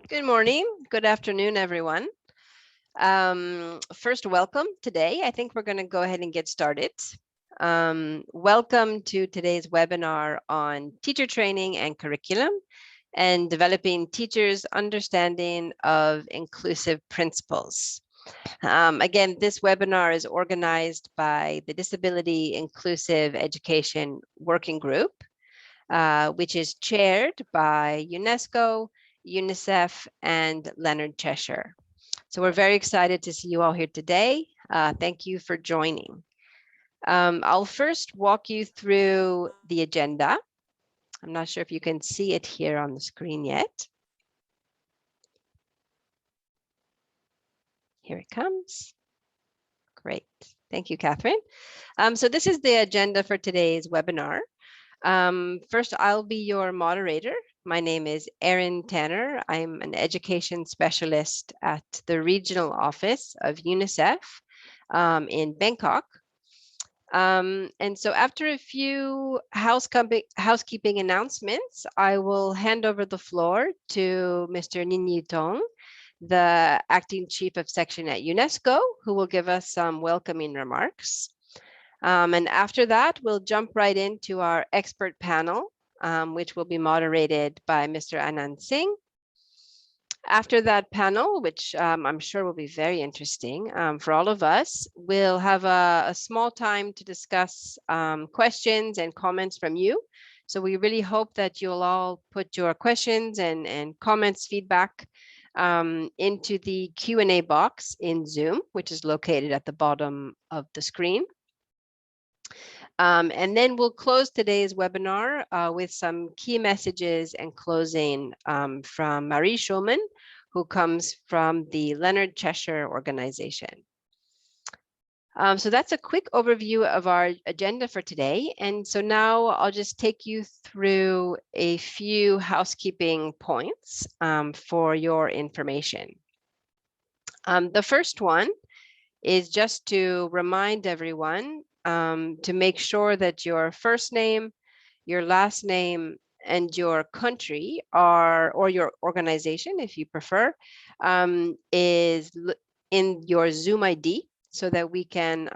Good morning, good afternoon, everyone. First, welcome today. I think we're going to go ahead and get started. Welcome to today's webinar on teacher training and curriculum and developing teachers' understanding of inclusive principles. Again, this webinar is organized by the Disability Inclusive Education Working Group, which is chaired by UNESCO, UNICEF, and Leonard Cheshire. So we're very excited to see you all here today. Thank you for joining. I'll first walk you through the agenda. I'm not sure if you can see it here on the screen yet. Here it comes. Great. Thank you, Catherine. So this is the agenda for today's webinar. First, I'll be your moderator. My name is Erin Tanner. I'm an education specialist at the regional office of UNICEF in Bangkok. And so after a few housekeeping announcements, I will hand over the floor to Mr. Ninh Tong, the acting chief of section at UNESCO, who will give us some welcoming remarks. And after that, we'll jump right into our expert panel, which will be moderated by Mr. Anand Singh. After that panel, which I'm sure will be very interesting for all of us, we'll have a small time to discuss questions and comments from you. So we really hope that you'll all put your questions and comments, feedback into the Q&A box in Zoom, which is located at the bottom of the screen. And then we'll close today's webinar with some key messages and closing from Marie Schulman, who comes from the Leonard Cheshire organization. So that's a quick overview of our agenda for today. And so now I'll just take you through a few housekeeping points for your information. The first one is just to remind everyone to make sure that your first name, your last name, and your country or your organization, if you prefer, is in your Zoom ID so that we can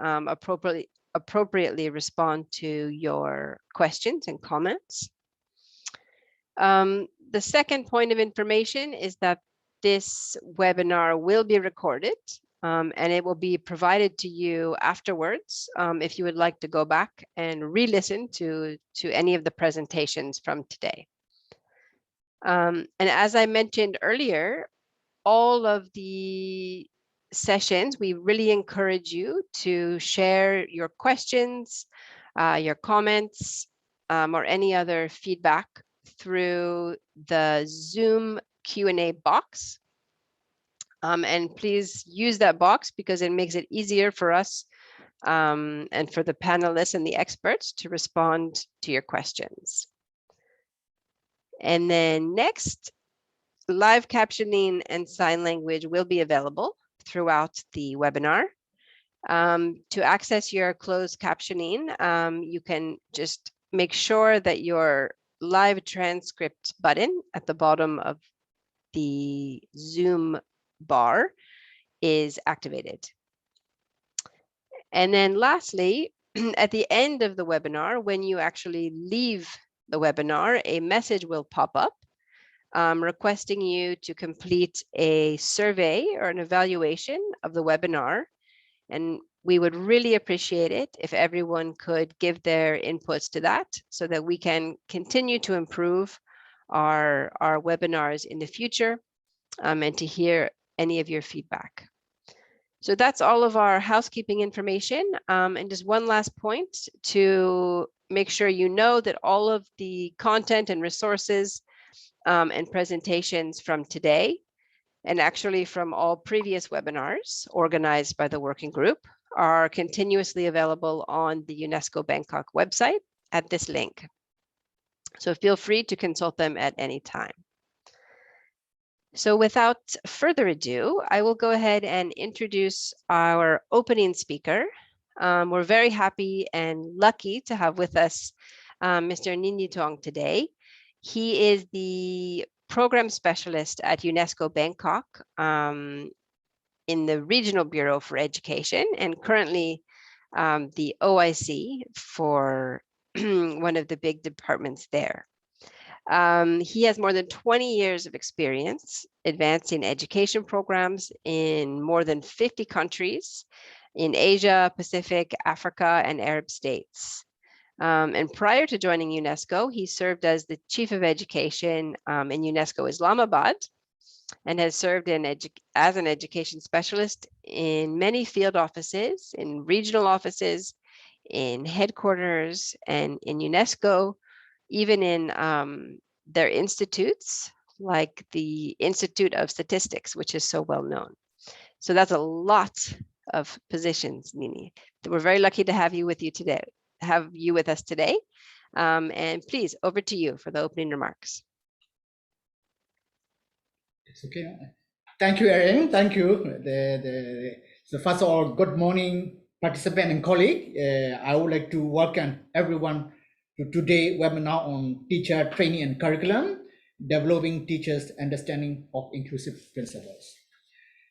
appropriately respond to your questions and comments. The second point of information is that this webinar will be recorded. And it will be provided to you afterwards if you would like to go back and re-listen to any of the presentations from today. And as I mentioned earlier, all of the sessions, we really encourage you to share your questions, your comments, or any other feedback through the Zoom Q&A box. And please use that box because it makes it easier for us and for the panelists and the experts to respond to your questions. And then next, live captioning and sign language will be available throughout the webinar. To access your closed captioning, you can just make sure that your live transcript button at the bottom of the Zoom bar is activated. And then lastly, at the end of the webinar, when you actually leave the webinar, a message will pop up requesting you to complete a survey or an evaluation of the webinar. And we would really appreciate it if everyone could give their inputs to that so that we can continue to improve our webinars in the future and to hear any of your feedback. So that's all of our housekeeping information. And just one last point to make sure you know that all of the content and resources and presentations from today, and actually from all previous webinars organized by the working group, are continuously available on the UNESCO Bangkok website at this link. So feel free to consult them at any time. So without further ado, I will go ahead and introduce our opening speaker. We're very happy and lucky to have with us Mr. Ninh Tong today. He is the program specialist at UNESCO Bangkok in the Regional Bureau for Education, and currently the OIC for one of the big departments there. He has more than 20 years of experience advancing education programs in more than 50 countries in Asia, Pacific, Africa, and Arab states. And prior to joining UNESCO, he served as the Chief of Education in UNESCO Islamabad, and has served as an education specialist in many field offices, in regional offices, in headquarters, and in UNESCO, even in their institutes, like the Institute of Statistics, which is so well known. So that's a lot of positions, Nini. We're very lucky to have you with us today. And please, over to you for the opening remarks. It's okay. Thank you, Erin. Thank you. So first of all, good morning, participant and colleague. I would like to welcome everyone to today's webinar on teacher training and curriculum, developing teachers' understanding of inclusive principles.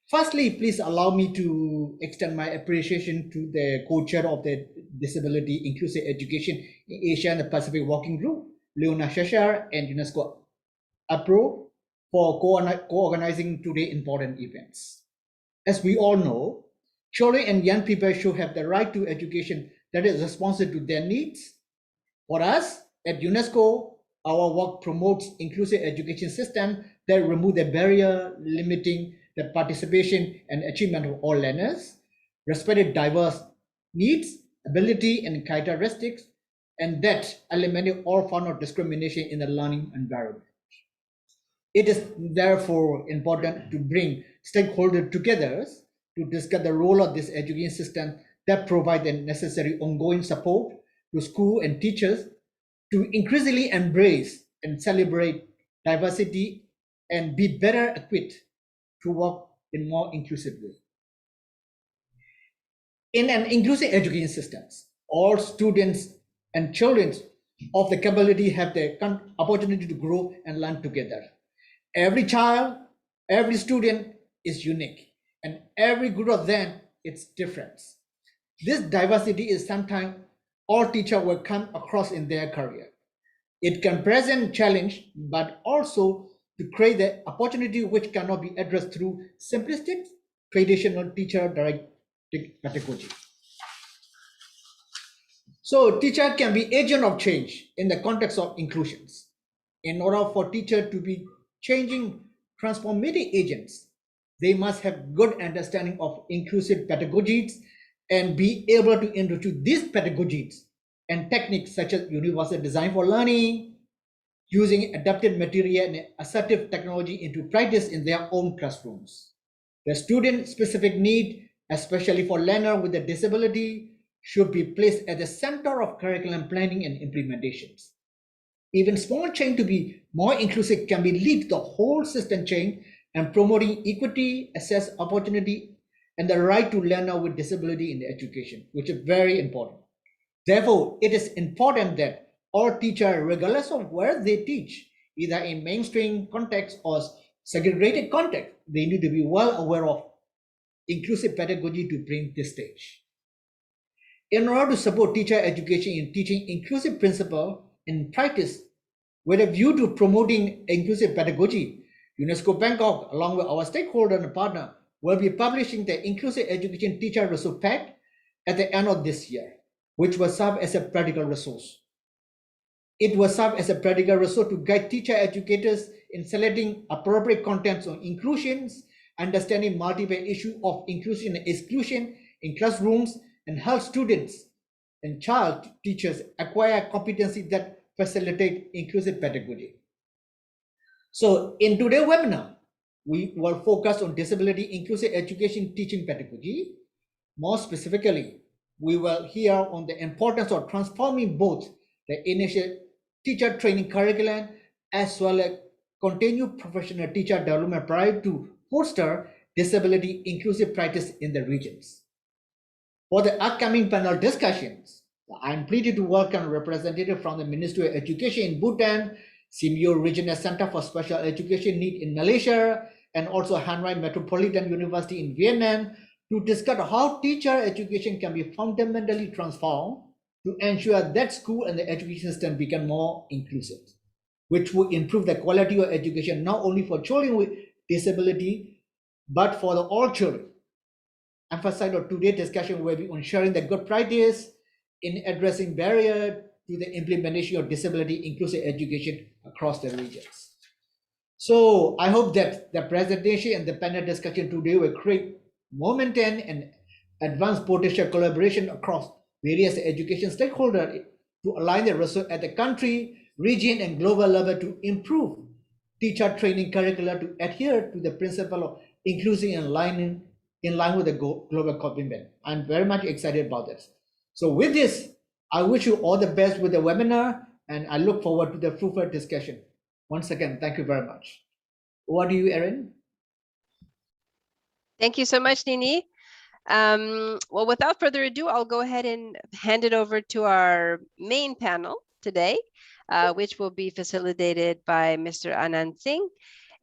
Firstly, please allow me to extend my appreciation to the co-chair of the Disability Inclusive Education in Asia and the Pacific Working Group, Leona Shashar, and UNESCO APRO, for co-organizing today's important events. As we all know, children and young people should have the right to education that is responsive to their needs. For us at UNESCO, our work promotes inclusive education system that remove the barrier limiting the participation and achievement of all learners, respected diverse needs, ability, and characteristics, and that eliminating all form of discrimination in the learning environment. It is therefore important to bring stakeholders together to discuss the role of this education system that provide the necessary ongoing support to school and teachers to increasingly embrace and celebrate diversity and be better equipped to work in more inclusive way. In an inclusive education system, all students and children of the capability have the opportunity to grow and learn together. Every child, every student is unique, and every group of them is different. This diversity is sometimes all teachers will come across in their career. It can present challenge, but also to create the opportunity which cannot be addressed through simplistic, traditional teacher-directed pedagogy. So teacher can be agent of change in the context of inclusions. In order for teacher to be changing, transformative agents, they must have good understanding of inclusive pedagogies and be able to introduce these pedagogies and techniques such as universal design for learning, using adapted material and assertive technology into practice in their own classrooms. The student-specific need, especially for learners with a disability, should be placed at the center of curriculum planning and implementations. Even small change to be more inclusive can be lead to the whole system change and promoting equity, access, opportunity, and the right to learner with disability in education, which is very important. Therefore, it is important that all teachers, regardless of where they teach, either in mainstream context or segregated context, they need to be well aware of inclusive pedagogy to bring this stage. In order to support teacher education in teaching inclusive principle in practice, with a view to promoting inclusive pedagogy, UNESCO Bangkok, along with our stakeholder and partner, will be publishing the Inclusive Education Teacher Resource Pack at the end of this year, which will serve as a practical resource. It will serve as a practical resource to guide teacher educators in selecting appropriate contents on inclusions, understanding multiple issues of inclusion and exclusion in classrooms, and help students and child teachers acquire competencies that facilitate inclusive pedagogy. So in today's webinar, we will focus on disability inclusive education teaching pedagogy. More specifically, we will hear on the importance of transforming both the initial teacher training curriculum as well as continued professional teacher development prior to foster disability inclusive practice in the regions. For the upcoming panel discussions, I'm pleased to welcome representatives from the Ministry of Education in Bhutan, Simeo Regional Center for Special Education Need in Malaysia, and also Hanoi Metropolitan University in Vietnam to discuss how teacher education can be fundamentally transformed to ensure that school and the education system become more inclusive, which would improve the quality of education not only for children with disability, but for all children. Emphasize on today's discussion will be on sharing the good practice in addressing barrier to the implementation of disability inclusive education across the regions. So I hope that the presentation and the panel discussion today will create momentum and advance potential collaboration across various education stakeholders to align the resources at the country, region, and global level to improve teacher training curricula to adhere to the principle of inclusion and aligning in line with the global commitment. I'm very much excited about this. So with this, I wish you all the best with the webinar, and I look forward to the fruitful discussion. Once again, thank you very much. Over to you, Erin. Thank you so much, Nini. Well, without further ado, I'll go ahead and hand it over to our main panel today, which will be facilitated by Mr. Anand Singh.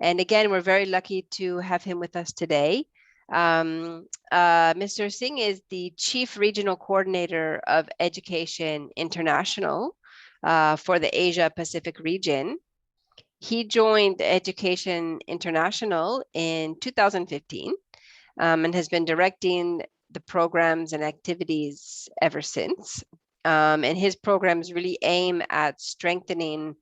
And again, we're very lucky to have him with us today. Mr. Singh is the Chief Regional Coordinator of Education International for the Asia Pacific region. He joined Education International in 2015 and has been directing the programs and activities ever since. And his programs really aim at strengthening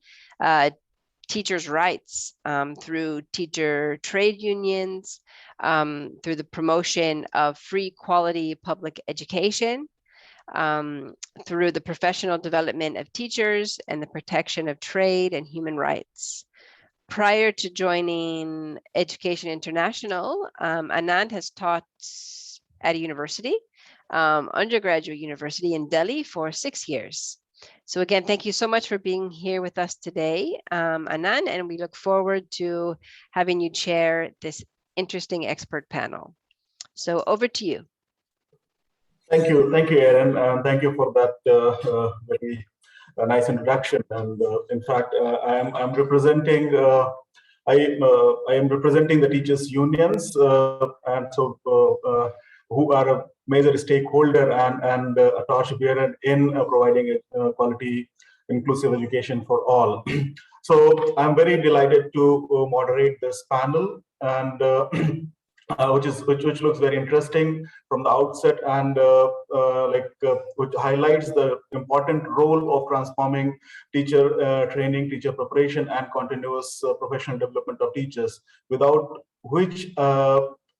teachers' rights through teacher trade unions, through the promotion of free quality public education, through the professional development of teachers and the protection of trade and human rights. Prior to joining Education International, Anand has taught at a university, undergraduate university in Delhi for 6 years. So again, thank you so much for being here with us today, Anand, and we look forward to having you chair this interesting expert panel. So over to you. Thank you, Erin. Thank you for that very nice introduction. And in fact, I am representing the teachers' unions, and so who are a major stakeholder and a torchbearer in providing quality, inclusive education for all. So I'm very delighted to moderate this panel, and which looks very interesting from the outset, and which highlights the important role of transforming teacher training, teacher preparation, and continuous professional development of teachers, without which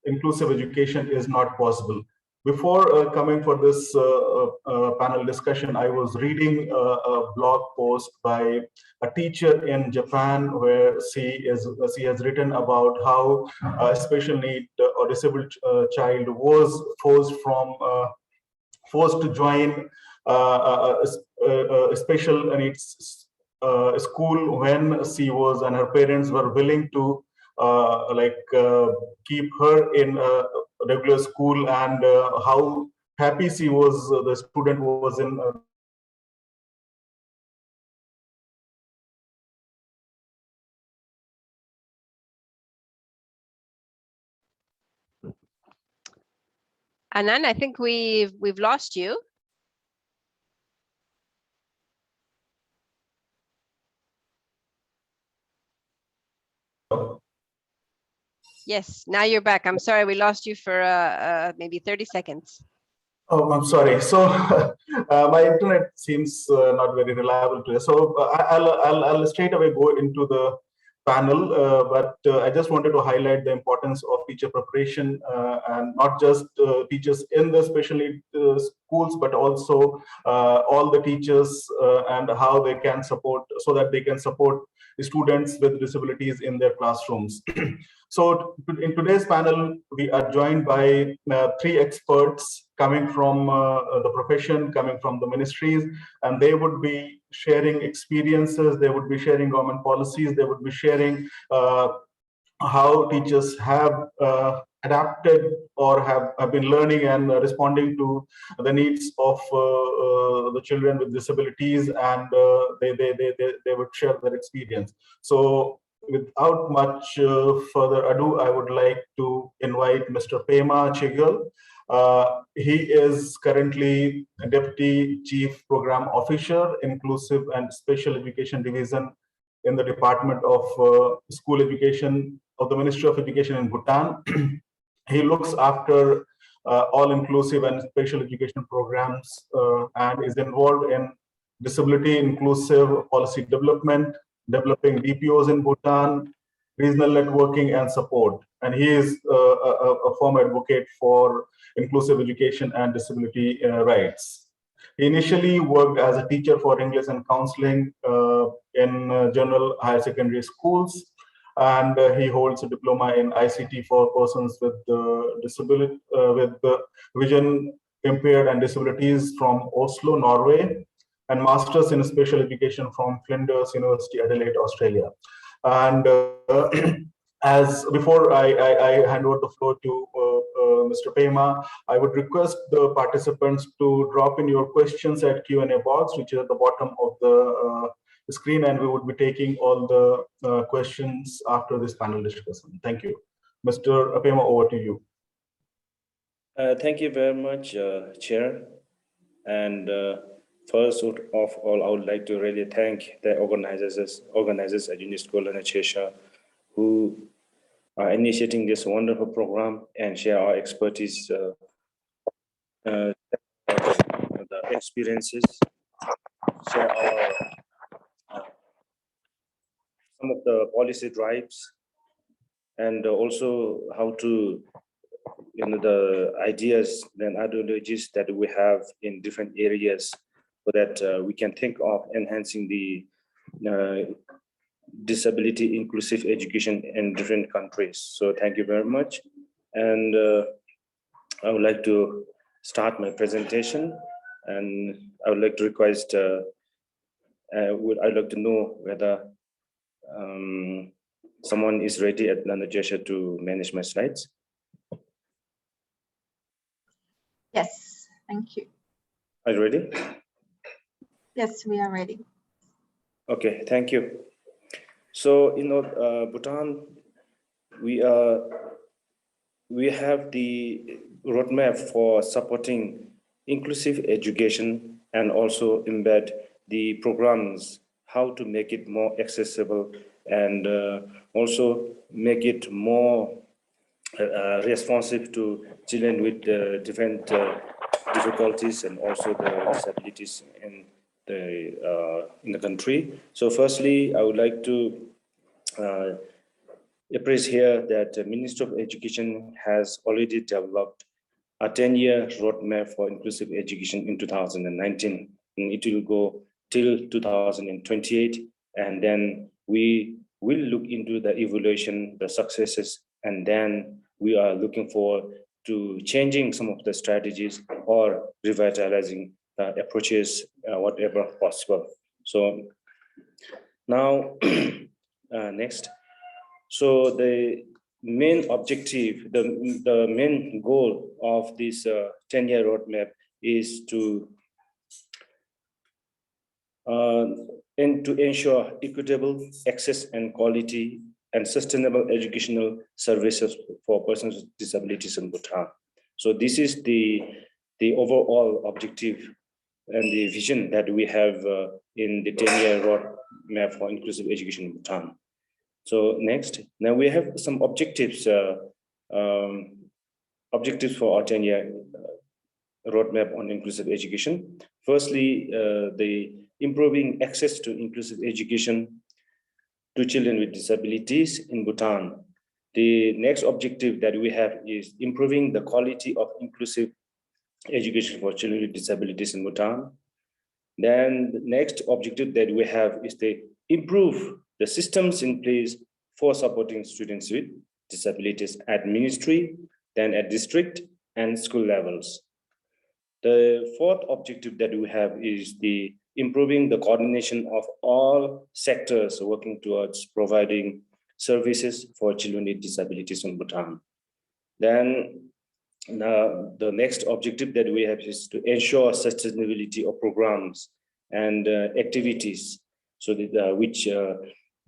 inclusive education is not possible. Before coming for this panel discussion, I was reading a blog post by a teacher in Japan, where she has written about how a special need or disabled child was forced to join a special needs school when she was, and her parents were willing to keep her in a regular school, and how happy she was, the student was in Anand, I think we've lost you. Yes, now you're back. I'm sorry, we lost you for maybe 30 seconds. Oh, I'm sorry. So my internet seems not very reliable today. So I'll straight away go into the panel, but I just wanted to highlight the importance of teacher preparation, and not just teachers in the special need schools, but also all the teachers, and how they can support, so that they can support the students with disabilities in their classrooms. So in today's panel, we are joined by 3 experts coming from the profession, coming from the ministries, and they would be sharing experiences, they would be sharing government policies, they would be sharing how teachers have adapted or have been learning and responding to the needs of the children with disabilities, and they would share their experience. So without much further ado, I would like to invite Mr. Pema Chigal. He is currently Deputy Chief Program Officer, Inclusive and Special Education Division in the Department of School Education of the Ministry of Education in Bhutan. He looks after all-inclusive and special education programs and is involved in disability inclusive policy development, developing DPOs in Bhutan, regional networking and support. And he is a firm advocate for inclusive education and disability rights. He initially worked as a teacher for English and counseling in general higher secondary schools, and he holds a diploma in ICT for persons with disability, with vision impaired and disabilities from Oslo, Norway, and masters in special education from Flinders University, Adelaide, Australia. And as before I hand over the floor to Mr. Pema, I would request the participants to drop in your questions at Q&A box, which is at the bottom of the screen, and we would be taking all the questions after this panel discussion. Thank you. Mr. Pema, over to you. Thank you very much, Chair. And first of all, I would like to really thank the organizers at UNESCO and Cheshire who are initiating this wonderful program and share our expertise, the experiences, share our some of the policy drives, and also how to, the ideas and ideologies that we have in different areas, so that we can think of enhancing the disability inclusive education in different countries. So thank you very much. And I would like to start my presentation, and I would like to request, I'd like to know whether someone is ready at Jesha to manage my slides. Yes, thank you. Are you ready? Yes, we are ready. Okay, thank you. So, Bhutan, we have the roadmap for supporting inclusive education and also embed the programs, how to make it more accessible and also make it more responsive to children with different difficulties and also the disabilities in the country. So firstly, I would like to appraise here that the Ministry of Education has already developed a 10-year roadmap for inclusive education in 2019, and it will go till 2028, and then we will look into the evaluation, the successes, and then we are looking forward to changing some of the strategies or revitalizing approaches, whatever possible. So now, next. So the main objective, the main goal of this 10-year roadmap is to ensure equitable access and quality and sustainable educational services for persons with disabilities in Bhutan. So this is the overall objective and the vision that we have in the 10-year roadmap for inclusive education in Bhutan. So next, now we have some objectives for our 10-year roadmap on inclusive education. Firstly, the improving access to inclusive education to children with disabilities in Bhutan. The next objective that we have is improving the quality of inclusive education for children with disabilities in Bhutan. Then the next objective that we have is to improve the systems in place for supporting students with disabilities at ministry, then at district and school levels. The fourth objective that we have is the improving the coordination of all sectors working towards providing services for children with disabilities in Bhutan. Then the next objective that we have is to ensure sustainability of programs and activities, so that which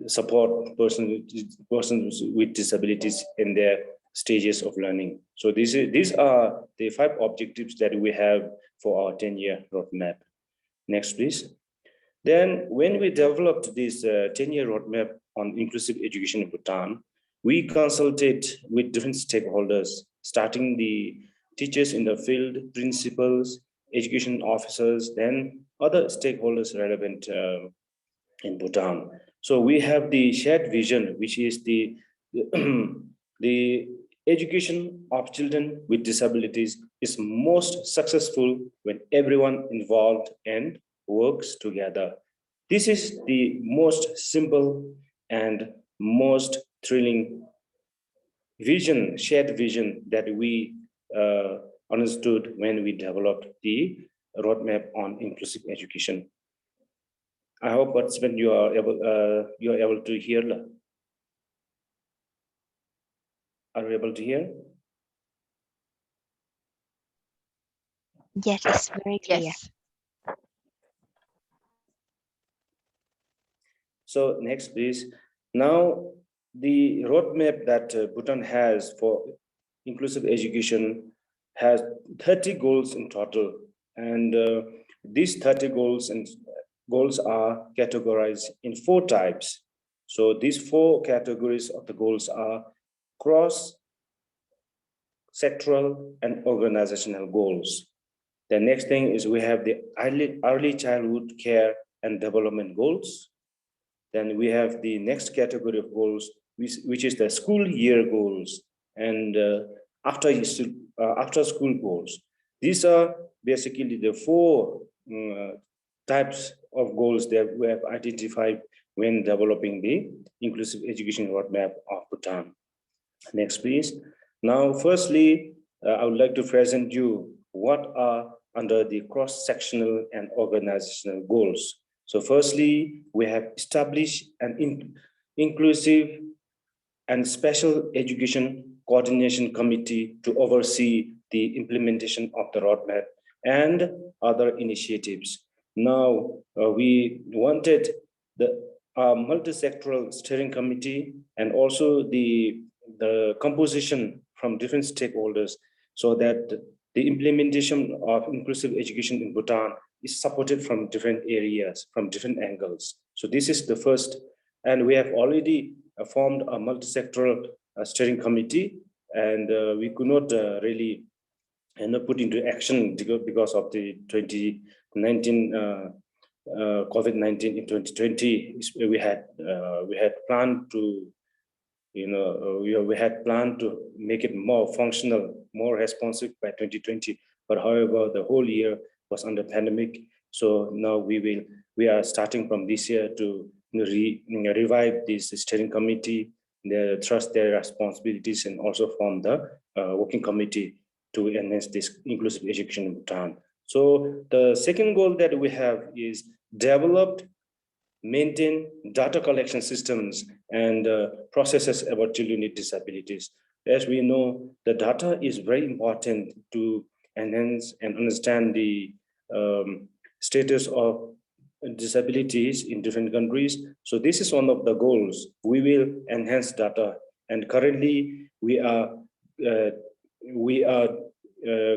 support persons with disabilities in their stages of learning. So these are the 5 objectives that we have for our 10-year roadmap. Next, please. Then when we developed this 10-year roadmap on inclusive education in Bhutan, we consulted with different stakeholders, starting the teachers in the field, principals, education officers, then other stakeholders relevant in Bhutan. So we have the shared vision, which is the education of children with disabilities is most successful when everyone involved and works together. This is the most simple and most thrilling vision, shared vision that we understood when we developed the roadmap on inclusive education. I hope participants you are able to hear. Are you able to hear? Yes, it's very clear. Yes. So next, please. Now, the roadmap that Bhutan has for inclusive education has 30 goals in total, and these 30 goals are categorized in 4 types. So these 4 categories of the goals are cross-sectoral and organizational goals. The next thing is we have the early childhood care and development goals. Then we have the next category of goals, which is the school year goals and after school goals. These are basically the 4 types of goals that we have identified when developing the inclusive education roadmap of Bhutan. Next, please. Now, firstly, I would like to present you what are under the cross-sectional and organizational goals. So firstly, we have established an inclusive and special education coordination committee to oversee the implementation of the roadmap and other initiatives. Now, we wanted the multi-sectoral steering committee and also the composition from different stakeholders so that the implementation of inclusive education in Bhutan is supported from different areas, from different angles. So this is the first, and we have already formed a multi-sectoral steering committee, and we could not really put into action because of the 2019 COVID-19 in 2020. We had planned to we had planned to make it more functional, more responsive by 2020. But however, the whole year was under pandemic. So now we are starting from this year to revive this steering committee, trust their responsibilities, and also form the working committee to enhance this inclusive education in Bhutan. So the second goal that we have is developed, maintain data collection systems and processes about children with disabilities. As we know, the data is very important to enhance and understand the status of disabilities in different countries. So this is one of the goals. We will enhance data, and currently we are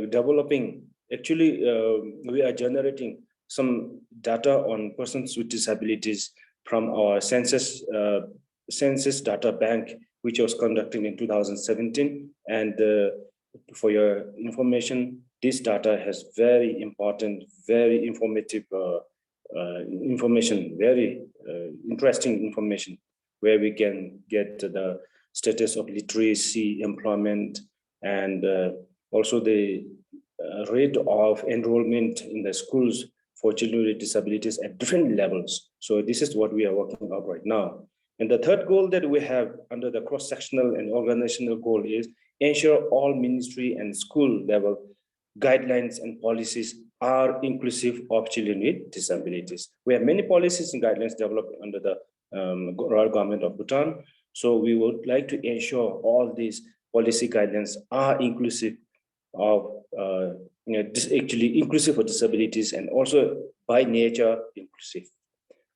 developing. Actually, we are generating some data on persons with disabilities from our census data bank, which was conducted in 2017. And for your information, this data has very important, very informative information, very interesting information, where we can get the status of literacy, employment, and also the rate of enrollment in the schools for children with disabilities at different levels. So this is what we are working on right now. And the third goal that we have under the cross-sectional and organizational goal is ensure all ministry and school level guidelines and policies are inclusive of children with disabilities. We have many policies and guidelines developed under the royal government of Bhutan. So we would like to ensure all these policy guidelines are inclusive of actually inclusive of disabilities and also by nature inclusive.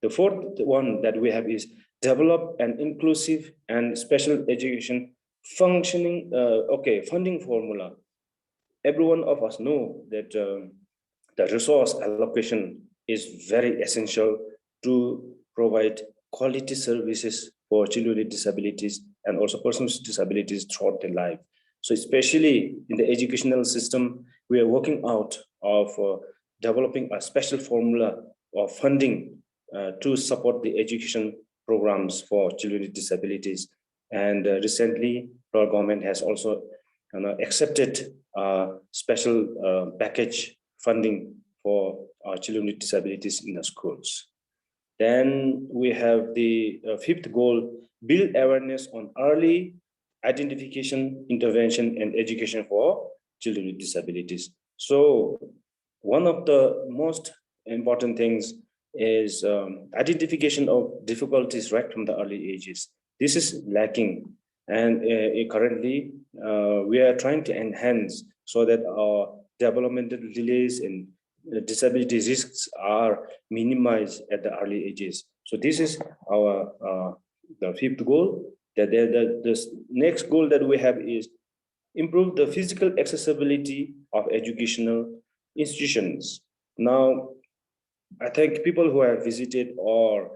The fourth one that we have is develop an inclusive and special education functioning funding formula. Every one of us know that the resource allocation is very essential to provide quality services for children with disabilities and also persons with disabilities throughout their life. So especially in the educational system, we are working out of developing a special formula of funding to support the education programs for children with disabilities. And recently, our government has also accepted special package funding for children with disabilities in the schools. Then we have the fifth goal, build awareness on early identification, intervention, and education for children with disabilities. So one of the most important things is identification of difficulties right from the early ages. This is lacking, and currently we are trying to enhance so that our developmental delays and disability risks are minimized at the early ages. So this is our the fifth goal. The next goal that we have is improve the physical accessibility of educational institutions. Now, I think people who have visited or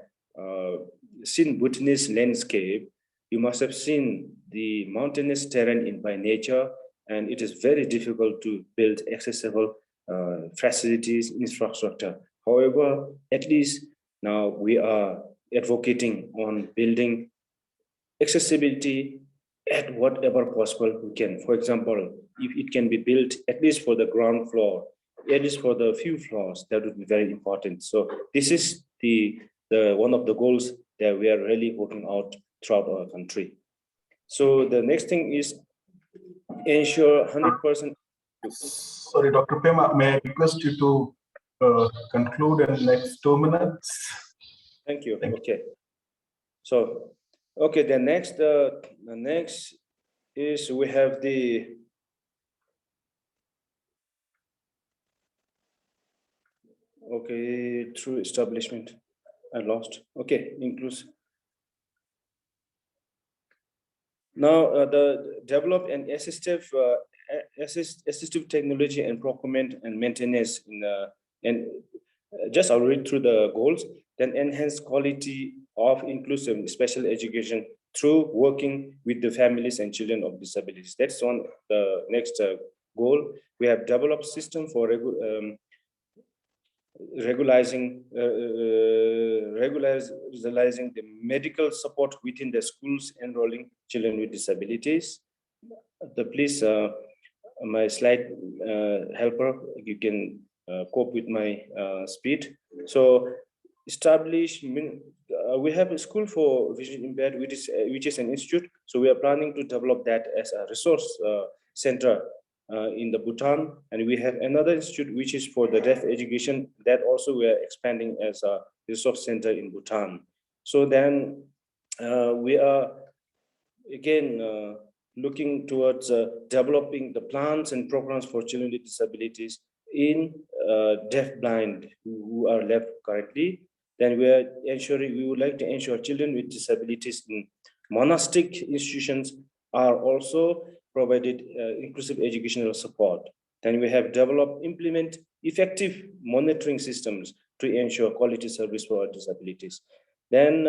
seen Bhutanese landscape, you must have seen the mountainous terrain by nature, and it is very difficult to build accessible facilities, infrastructure. However, at least now we are advocating on building accessibility at whatever possible we can. For example, if it can be built at least for the ground floor, at least for the few floors, that would be very important. So this is the one of the goals that we are really working out throughout our country. So the next thing is ensure 100%. Sorry, Dr. Pema, may I request you to conclude in the next 2 minutes? Thank you. Okay. So, okay, the next is we have the through establishment. I lost. Okay, inclusive. Now, the develop an assistive technology and procurement and maintenance just I'll read through the goals. Then enhance quality of inclusive special education through working with the families and children of disabilities. That's on the next goal. We have developed system for regularizing the medical support within the schools enrolling children with disabilities. Please, my slide helper, you can cope with my speed. So we have a school for vision impaired, which is an institute. So we are planning to develop that as a resource center in the Bhutan, and we have another institute which is for the deaf education that also we are expanding as a resource center in Bhutan. So then we are again looking towards developing the plans and programs for children with disabilities in deaf-blind who are left currently. Then we would like to ensure children with disabilities in monastic institutions are also provided inclusive educational support. Then we have developed, implement effective monitoring systems to ensure quality service for our disabilities. Then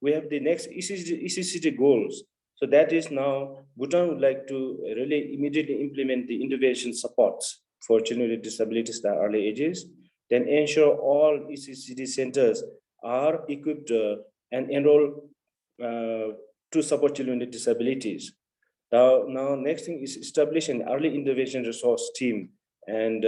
we have the next ECCD goals. So that is now Bhutan would like to really immediately implement the intervention supports for children with disabilities at early ages. Then ensure all ECCD centers are equipped and enroll to support children with disabilities. Now, next thing is establish an early intervention resource team and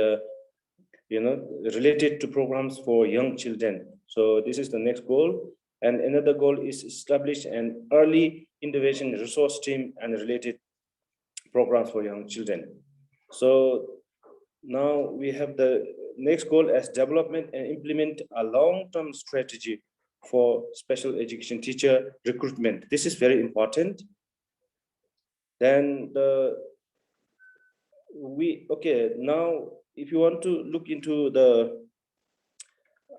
related to programs for young children. So this is the next goal. And another goal is establish an early intervention resource team and related programs for young children. So now we have the next goal as development and implement a long-term strategy for special education teacher recruitment. This is very important. Then now if you want to look into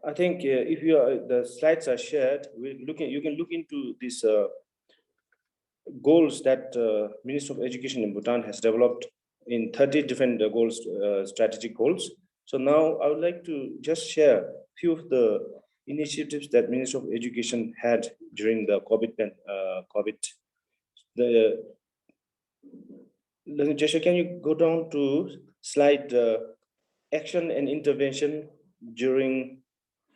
I think if the slides are shared, you can look into these goals that Ministry of Education in Bhutan has developed in 30 different goals, strategic goals. So now I would like to just share a few of the initiatives that Ministry of Education had during the COVID. Joshua, can you go down to slide action and intervention during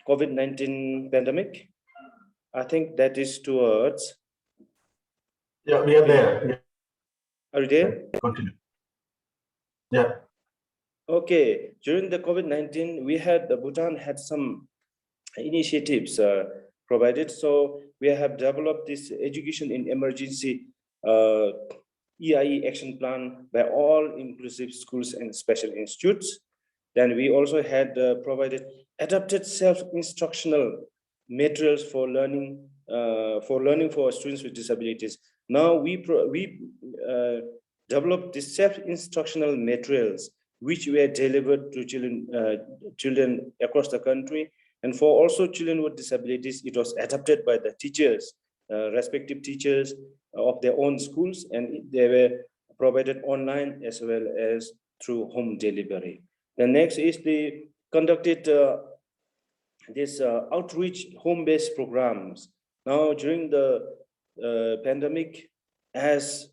COVID-19 pandemic? I think that is towards. Yeah, we are there. Are you there? Continue. Yeah. Okay. During the COVID-19, Bhutan had some initiatives provided. So we have developed this education in emergency EIE action plan by all inclusive schools and special institutes. Then we also had provided adapted self-instructional materials for learning for students with disabilities. Now we developed the self-instructional materials which were delivered to children across the country. And for also children with disabilities, it was adapted by the teachers, respective teachers of their own schools, and they were provided online as well as through home delivery. The next is the conducted this outreach home-based programs. Now during the pandemic, as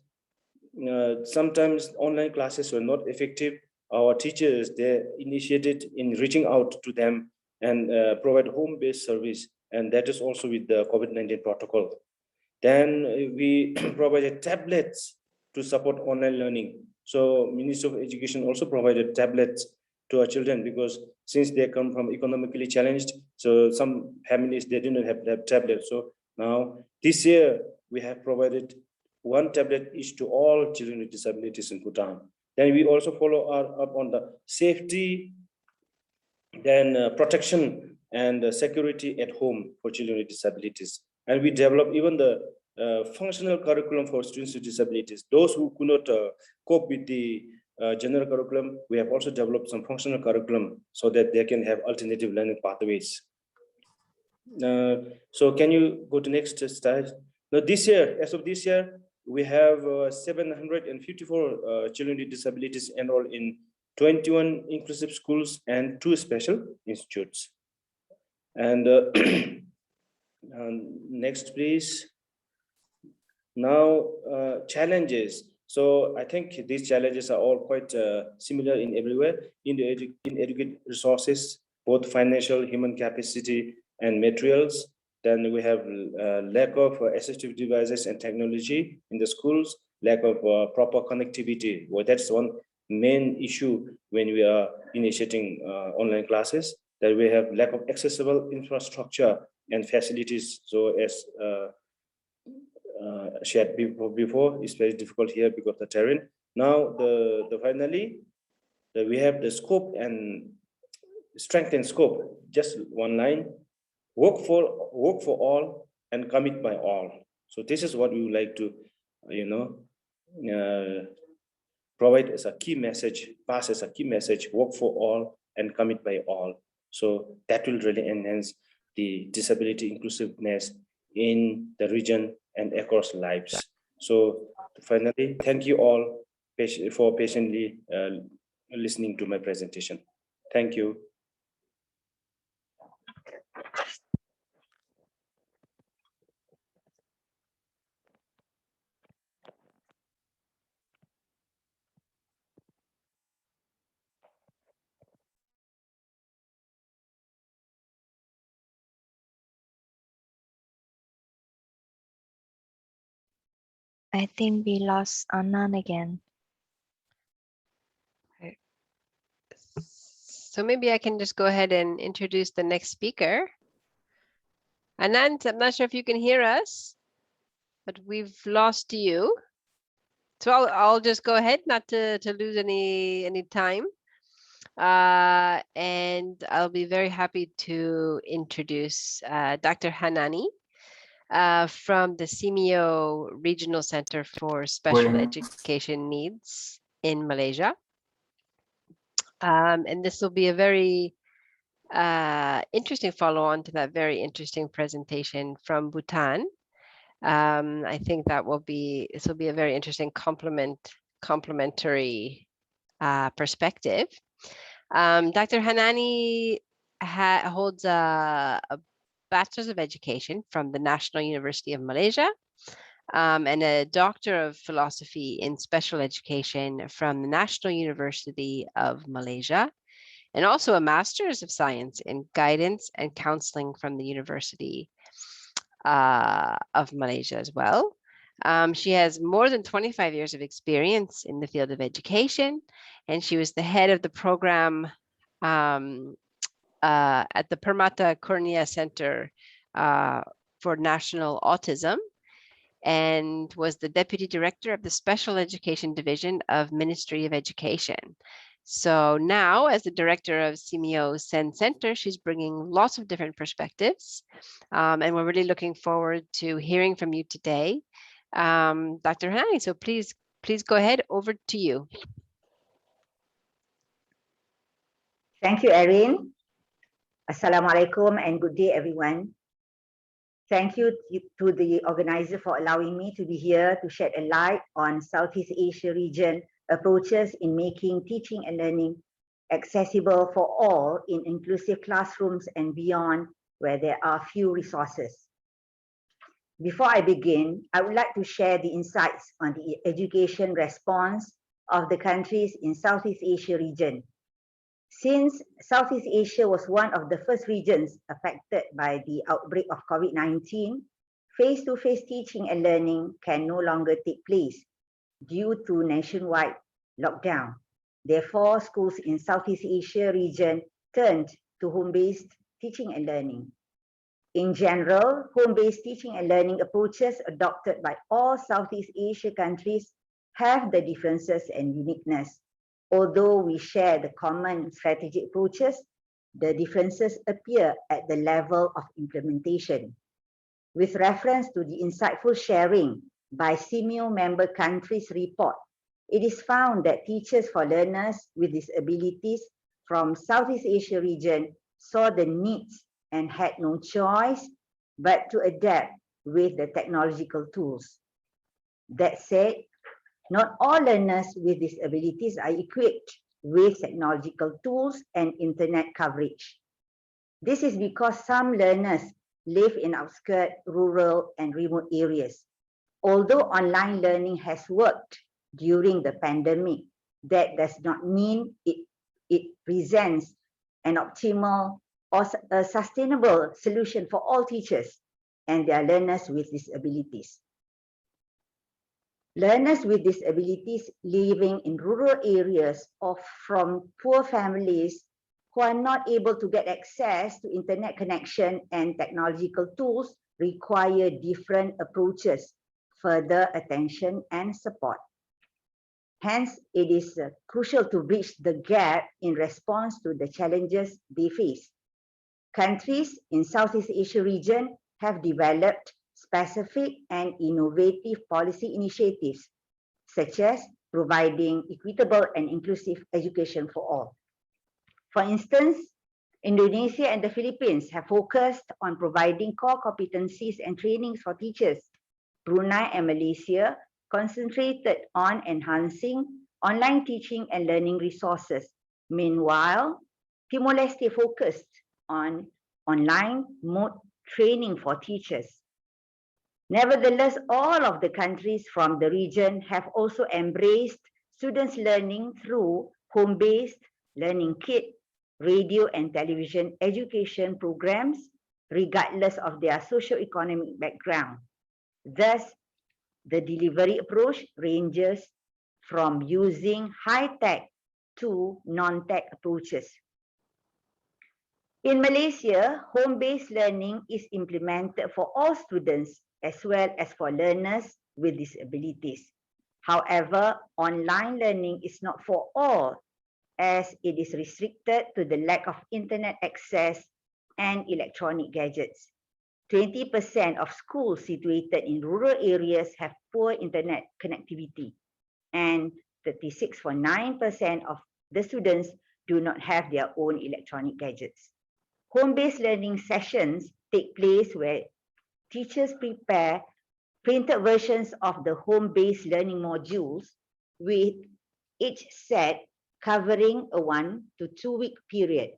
sometimes online classes were not effective, our teachers, they initiated in reaching out to them and provide home-based service, and that is also with the COVID-19 protocol. Then we provided tablets to support online learning. So Ministry of Education also provided tablets to our children, because since they come from economically challenged, so some families, they didn't have tablets. So now this year we have provided one tablet each to all children with disabilities in Bhutan. Then we also follow up on the safety, then protection and security at home for children with disabilities. And we develop even the functional curriculum for students with disabilities. Those who could not cope with the general curriculum, we have also developed some functional curriculum so that they can have alternative learning pathways. So can you go to next slide? Now this year, as of this year, we have 754 children with disabilities enrolled in 21 inclusive schools and 2 special institutes. And next, please. Now, challenges. So I think these challenges are all quite similar in everywhere. Inadequate resources, both financial, human capacity, and materials. Then we have lack of assistive devices and technology in the schools, lack of proper connectivity. Well, that's one main issue when we are initiating online classes, that we have lack of accessible infrastructure and facilities. So as shared before, it's very difficult here because of the terrain. Now, finally, we have the scope and strength and scope. Just one line: work for all and commit by all. So this is what we would like to, provide as a key message, pass as a key message: work for all and commit by all. So that will really enhance the disability inclusiveness in the region and across lives. So finally, thank you all for patiently listening to my presentation. Thank you. I think we lost Anand again. So maybe I can just go ahead and introduce the next speaker. Anand, I'm not sure if you can hear us, but we've lost you. So I'll just go ahead, not to lose any time. And I'll be very happy to introduce Dr. Hanani. from the CMEO Regional Center for Special Education Needs in Malaysia. And this will be a very interesting follow-on to that very interesting presentation from Bhutan. I think this will be a very interesting complementary perspective. Dr. Hanani holds a Bachelor's of Education from the National University of Malaysia and a Doctor of Philosophy in Special Education from the National University of Malaysia, and also a Master's of Science in Guidance and Counseling from the University of Malaysia as well. She has more than 25 years of experience in the field of education, and she was the head of the program at the Permata Kurnia Center for National Autism, and was the Deputy Director of the Special Education Division of Ministry of Education. So now, as the Director of CMEO SEN Center, she's bringing lots of different perspectives, and we're really looking forward to hearing from you today. Dr. Hanani, so please go ahead, over to you. Thank you, Erin. Assalamualaikum and good day, everyone. Thank you to the organizer for allowing me to be here to shed a light on Southeast Asia region approaches in making teaching and learning accessible for all in inclusive classrooms and beyond, where there are few resources. Before I begin, I would like to share the insights on the education response of the countries in Southeast Asia region. Since Southeast Asia was one of the first regions affected by the outbreak of COVID-19, face-to-face teaching and learning can no longer take place due to nationwide lockdown. Therefore, schools in Southeast Asia region turned to home-based teaching and learning. In general, home-based teaching and learning approaches adopted by all Southeast Asia countries have the differences and uniqueness. Although we share the common strategic approaches, the differences appear at the level of implementation. With reference to the insightful sharing by CMEO member countries report, it is found that teachers for learners with disabilities from Southeast Asia region saw the needs and had no choice but to adapt with the technological tools. That said, not all learners with disabilities are equipped with technological tools and internet coverage. This is because some learners live in outskirts, rural, and remote areas. Although online learning has worked during the pandemic, that does not mean it presents an optimal or a sustainable solution for all teachers and their learners with disabilities. Learners with disabilities living in rural areas or from poor families who are not able to get access to internet connection and technological tools require different approaches, further attention and support. Hence, it is crucial to bridge the gap in response to the challenges they face. Countries in Southeast Asia region have developed specific and innovative policy initiatives, such as providing equitable and inclusive education for all. For instance, Indonesia and the Philippines have focused on providing core competencies and trainings for teachers. Brunei and Malaysia concentrated on enhancing online teaching and learning resources. Meanwhile, Timor-Leste focused on online mode training for teachers. Nevertheless, all of the countries from the region have also embraced students learning through home-based learning kit, radio and television education programs, regardless of their socio-economic background. Thus, the delivery approach ranges from using high-tech to non-tech approaches. In Malaysia, home-based learning is implemented for all students as well as for learners with disabilities. However, online learning is not for all, as it is restricted to the lack of internet access and electronic gadgets. 20% of schools situated in rural areas have poor internet connectivity, and 36.9% of the students do not have their own electronic gadgets. Home-based learning sessions take place where teachers prepare printed versions of the home-based learning modules, with each set covering a 1 to 2 week period.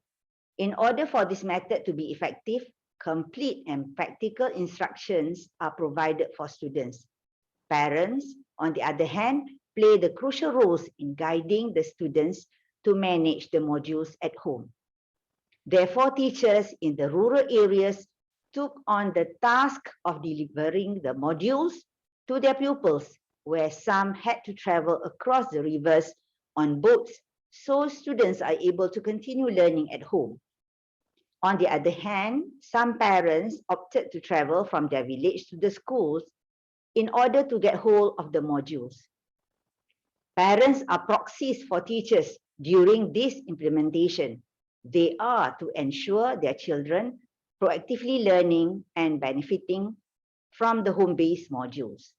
In order for this method to be effective, complete and practical instructions are provided for students. Parents, on the other hand, play the crucial roles in guiding the students to manage the modules at home. Therefore, teachers in the rural areas took on the task of delivering the modules to their pupils, where some had to travel across the rivers on boats, so students are able to continue learning at home. On the other hand, some parents opted to travel from their village to the schools in order to get hold of the modules. Parents are proxies for teachers during this implementation. They are to ensure their children proactively learning and benefiting from the home-based modules.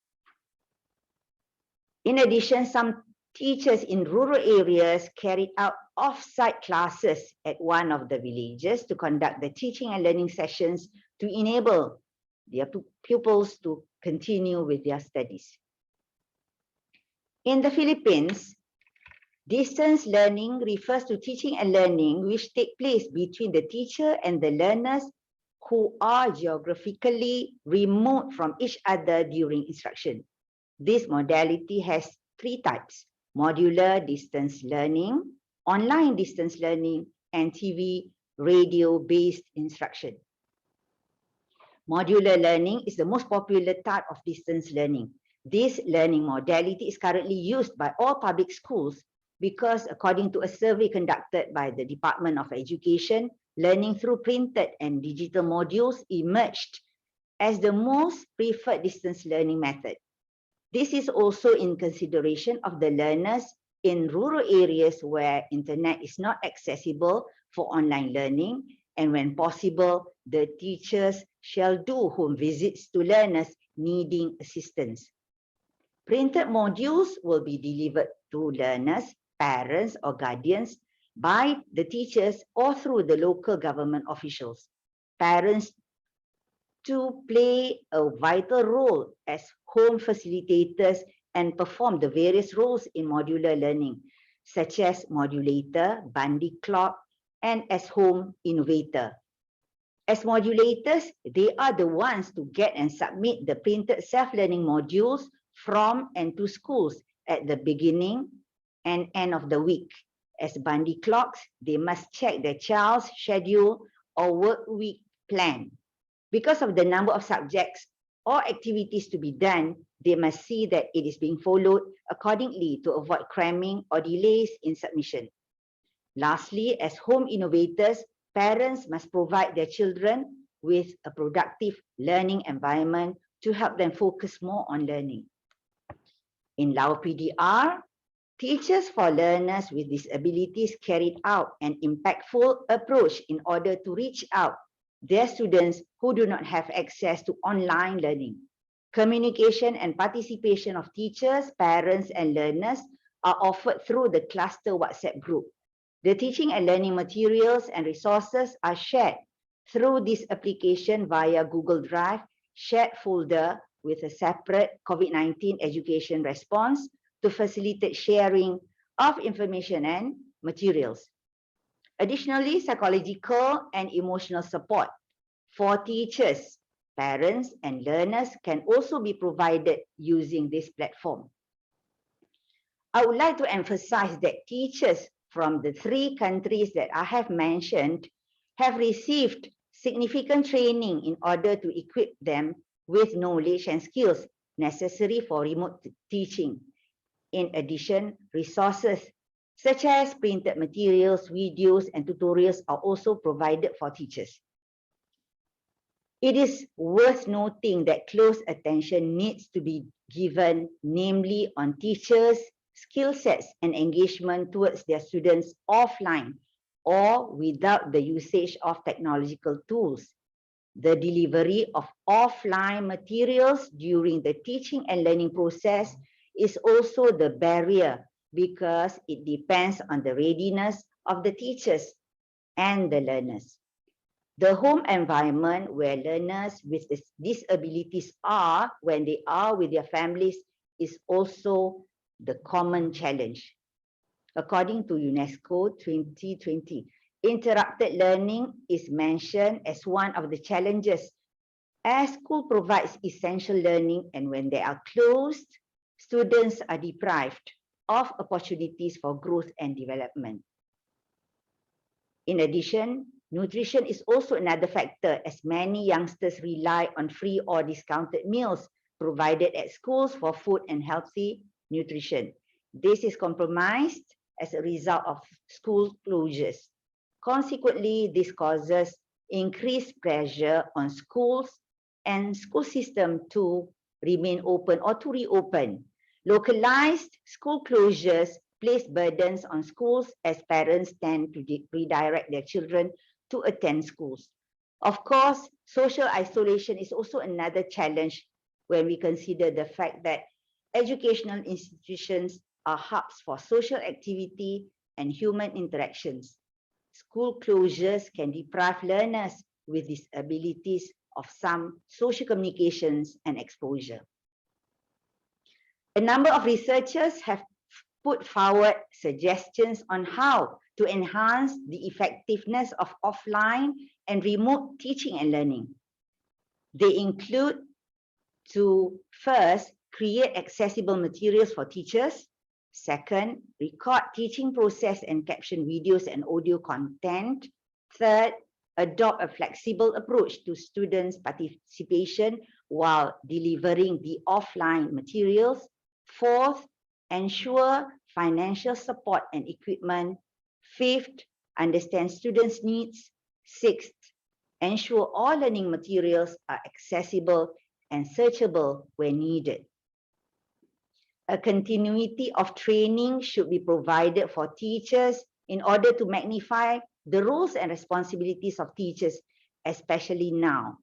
In addition, some teachers in rural areas carried out off-site classes at one of the villages to conduct the teaching and learning sessions to enable their pupils to continue with their studies. In the Philippines, distance learning refers to teaching and learning which take place between the teacher and the learners who are geographically remote from each other during instruction. This modality has 3 types: modular distance learning, online distance learning, and TV radio-based instruction. Modular learning is the most popular type of distance learning. This learning modality is currently used by all public schools because, according to a survey conducted by the Department of Education, learning through printed and digital modules emerged as the most preferred distance learning method. This is also in consideration of the learners in rural areas where internet is not accessible for online learning, and when possible, the teachers shall do home visits to learners needing assistance. Printed modules will be delivered to learners, parents, or guardians by the teachers or through the local government officials. Parents to play a vital role as home facilitators and perform the various roles in modular learning, such as modulator, bandy clock, and as home innovator. As modulators, they are the ones to get and submit the printed self-learning modules from and to schools at the beginning and end of the week. As bandy clocks, they must check their child's schedule or work week plan. Because of the number of subjects or activities to be done, they must see that it is being followed accordingly to avoid cramming or delays in submission. Lastly, as home innovators, parents must provide their children with a productive learning environment to help them focus more on learning. In Lao PDR, Teachers for Learners with Disabilities carried out an impactful approach in order to reach out their students who do not have access to online learning. Communication and participation of teachers, parents, and learners are offered through the cluster WhatsApp group. The teaching and learning materials and resources are shared through this application via Google Drive shared folder with a separate COVID-19 education response to facilitate sharing of information and materials. Additionally, psychological and emotional support for teachers, parents, and learners can also be provided using this platform. I would like to emphasize that teachers from the 3 countries that I have mentioned have received significant training in order to equip them with knowledge and skills necessary for remote teaching. In addition, resources such as printed materials, videos, and tutorials are also provided for teachers. It is worth noting that close attention needs to be given, namely on teachers' skill sets and engagement towards their students offline or without the usage of technological tools. The delivery of offline materials during the teaching and learning process is also the barrier because it depends on the readiness of the teachers and the learners. The home environment where learners with disabilities are when they are with their families is also the common challenge. According to UNESCO 2020, interrupted learning is mentioned as one of the challenges as school provides essential learning, and when they are closed, students are deprived of opportunities for growth and development. In addition, nutrition is also another factor as many youngsters rely on free or discounted meals provided at schools for food and healthy nutrition. This is compromised as a result of school closures. Consequently, this causes increased pressure on schools and school system to remain open or to reopen. Localized school closures place burdens on schools as parents tend to redirect their children to attend schools. Of course, social isolation is also another challenge when we consider the fact that educational institutions are hubs for social activity and human interactions. School closures can deprive learners with disabilities of some social communications and exposure. A number of researchers have put forward suggestions on how to enhance the effectiveness of offline and remote teaching and learning. They include to first, create accessible materials for teachers. Second, record teaching process and caption videos and audio content. Third, adopt a flexible approach to students' participation while delivering the offline materials. Fourth, ensure financial support and equipment. Fifth, understand students' needs. Sixth, ensure all learning materials are accessible and searchable when needed. A continuity of training should be provided for teachers in order to magnify the roles and responsibilities of teachers, especially now.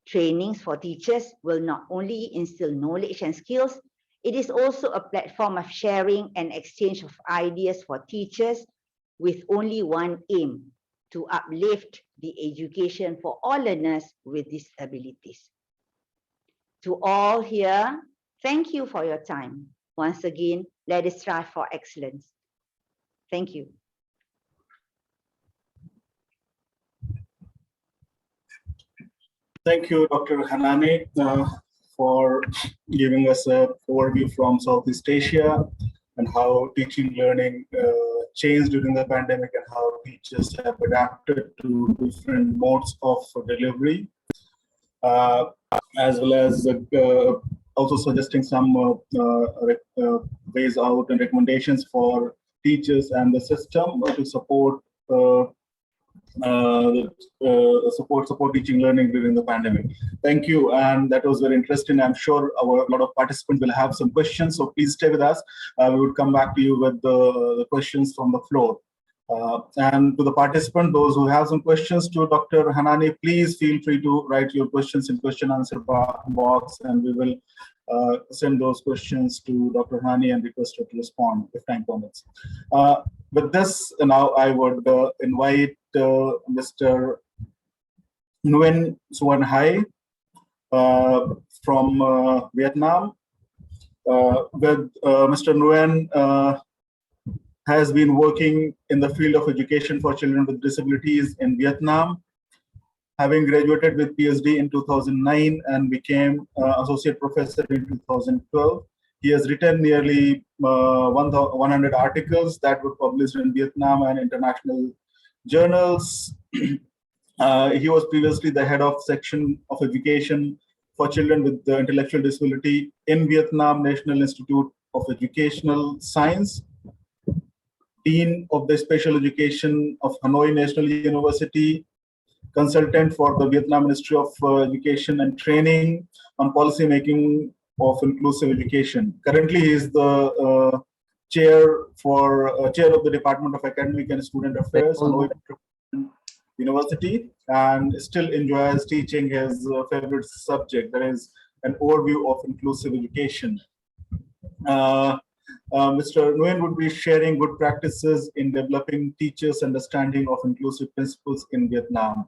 Trainings for teachers will not only instill knowledge and skills, it is also a platform of sharing and exchange of ideas for teachers with only one aim, to uplift the education for all learners with disabilities. To all here, thank you for your time. Once again, let us strive for excellence. Thank you. Thank you, Dr. Hanani, for giving us an overview from Southeast Asia and how teaching learning changed during the pandemic and how teachers have adapted to different modes of delivery, as well as also suggesting some ways out and recommendations for teachers and the system to support support teaching learning during the pandemic. Thank you, and that was very interesting. I'm sure a lot of participants will have some questions, so please stay with us. We would come back to you with the questions from the floor. And to the participant, those who have some questions to Dr. Hanani, please feel free to write your questions in question answer box, and we will send those questions to Dr. Hanani and request her to respond if time permits. With this, now I would invite Mr. Nguyen Xuan Hai from Vietnam. With Mr. Nguyen has been working in the field of education for children with disabilities in Vietnam, having graduated with PhD in 2009 and became associate professor in 2012. He has written nearly 100 articles that were published in Vietnam and international journals. He was previously the head of section of education for children with intellectual disability in Vietnam National Institute of Educational Science, Dean of the Special Education of Hanoi National University, consultant for the Vietnam Ministry of Education and Training on policy making of inclusive education. Currently, he is the chair of the Department of Academic and Student Affairs, Hanoi university and still enjoys teaching his favorite subject, that is an overview of inclusive education. Mr. Nguyen would be sharing good practices in developing teachers' understanding of inclusive principles in Vietnam.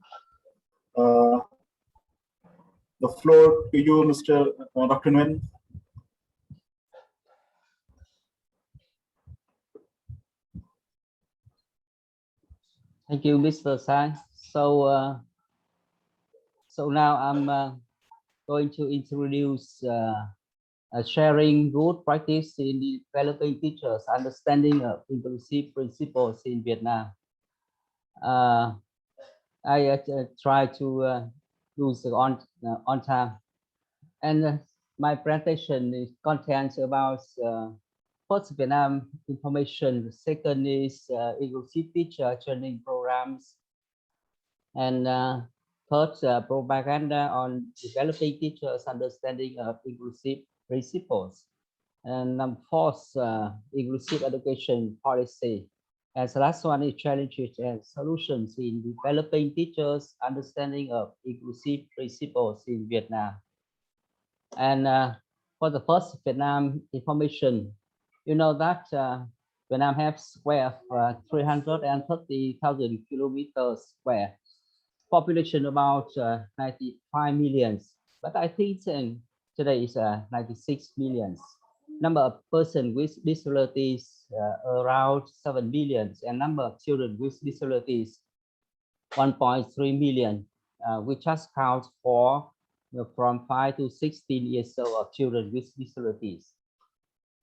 The floor to you, Mr. Dr. Nguyen. Thank you, Mr. Sang. So now I'm going to introduce sharing good practice in developing teachers' understanding of inclusive principles in Vietnam. I try to do it on time, and my presentation is contains about first Vietnam information. Second is inclusive teacher training programs, and third propaganda on developing teachers' understanding of inclusive principles, and fourth inclusive education policy. And the last one is challenges and solutions in developing teachers' understanding of inclusive principles in Vietnam. And for the first Vietnam information, you know that Vietnam has square of 330,000 kilometers square, population about 95 millions. But I think today is 96 millions. Number of persons with disabilities around 7 million, and number of children with disabilities 1.3 million. We just count for from 5 to 16 years old of children with disabilities.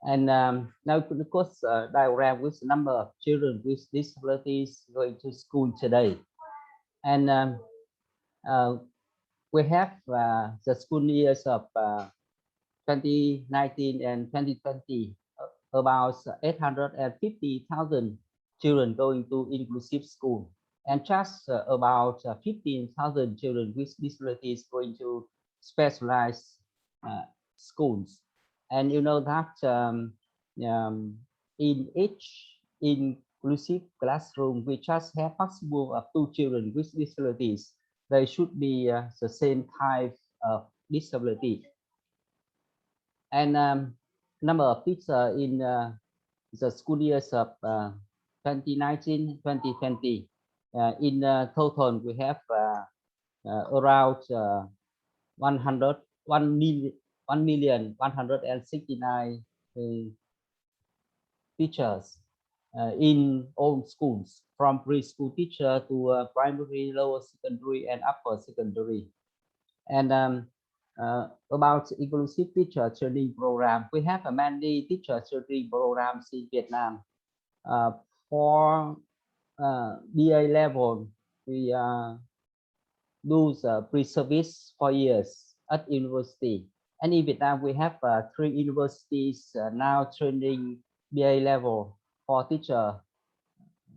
And now of course diagram with the number of children with disabilities going to school today. And we have the school years of 2019 and 2020, about 850,000 children going to inclusive school, and just about 15,000 children with disabilities going to specialized schools. And you know that in each inclusive classroom, we just have possible of 2 children with disabilities. They should be the same type of disability. And number of teachers in the school years of 2019-2020, in total we have around 1,169 teachers in all schools, from preschool teacher to primary, lower secondary, and upper secondary. And about inclusive teacher training program, we have many teacher training programs in Vietnam. For BA level, we do pre-service 4 years at university. And in Vietnam, we have 3 universities now training BA level for teacher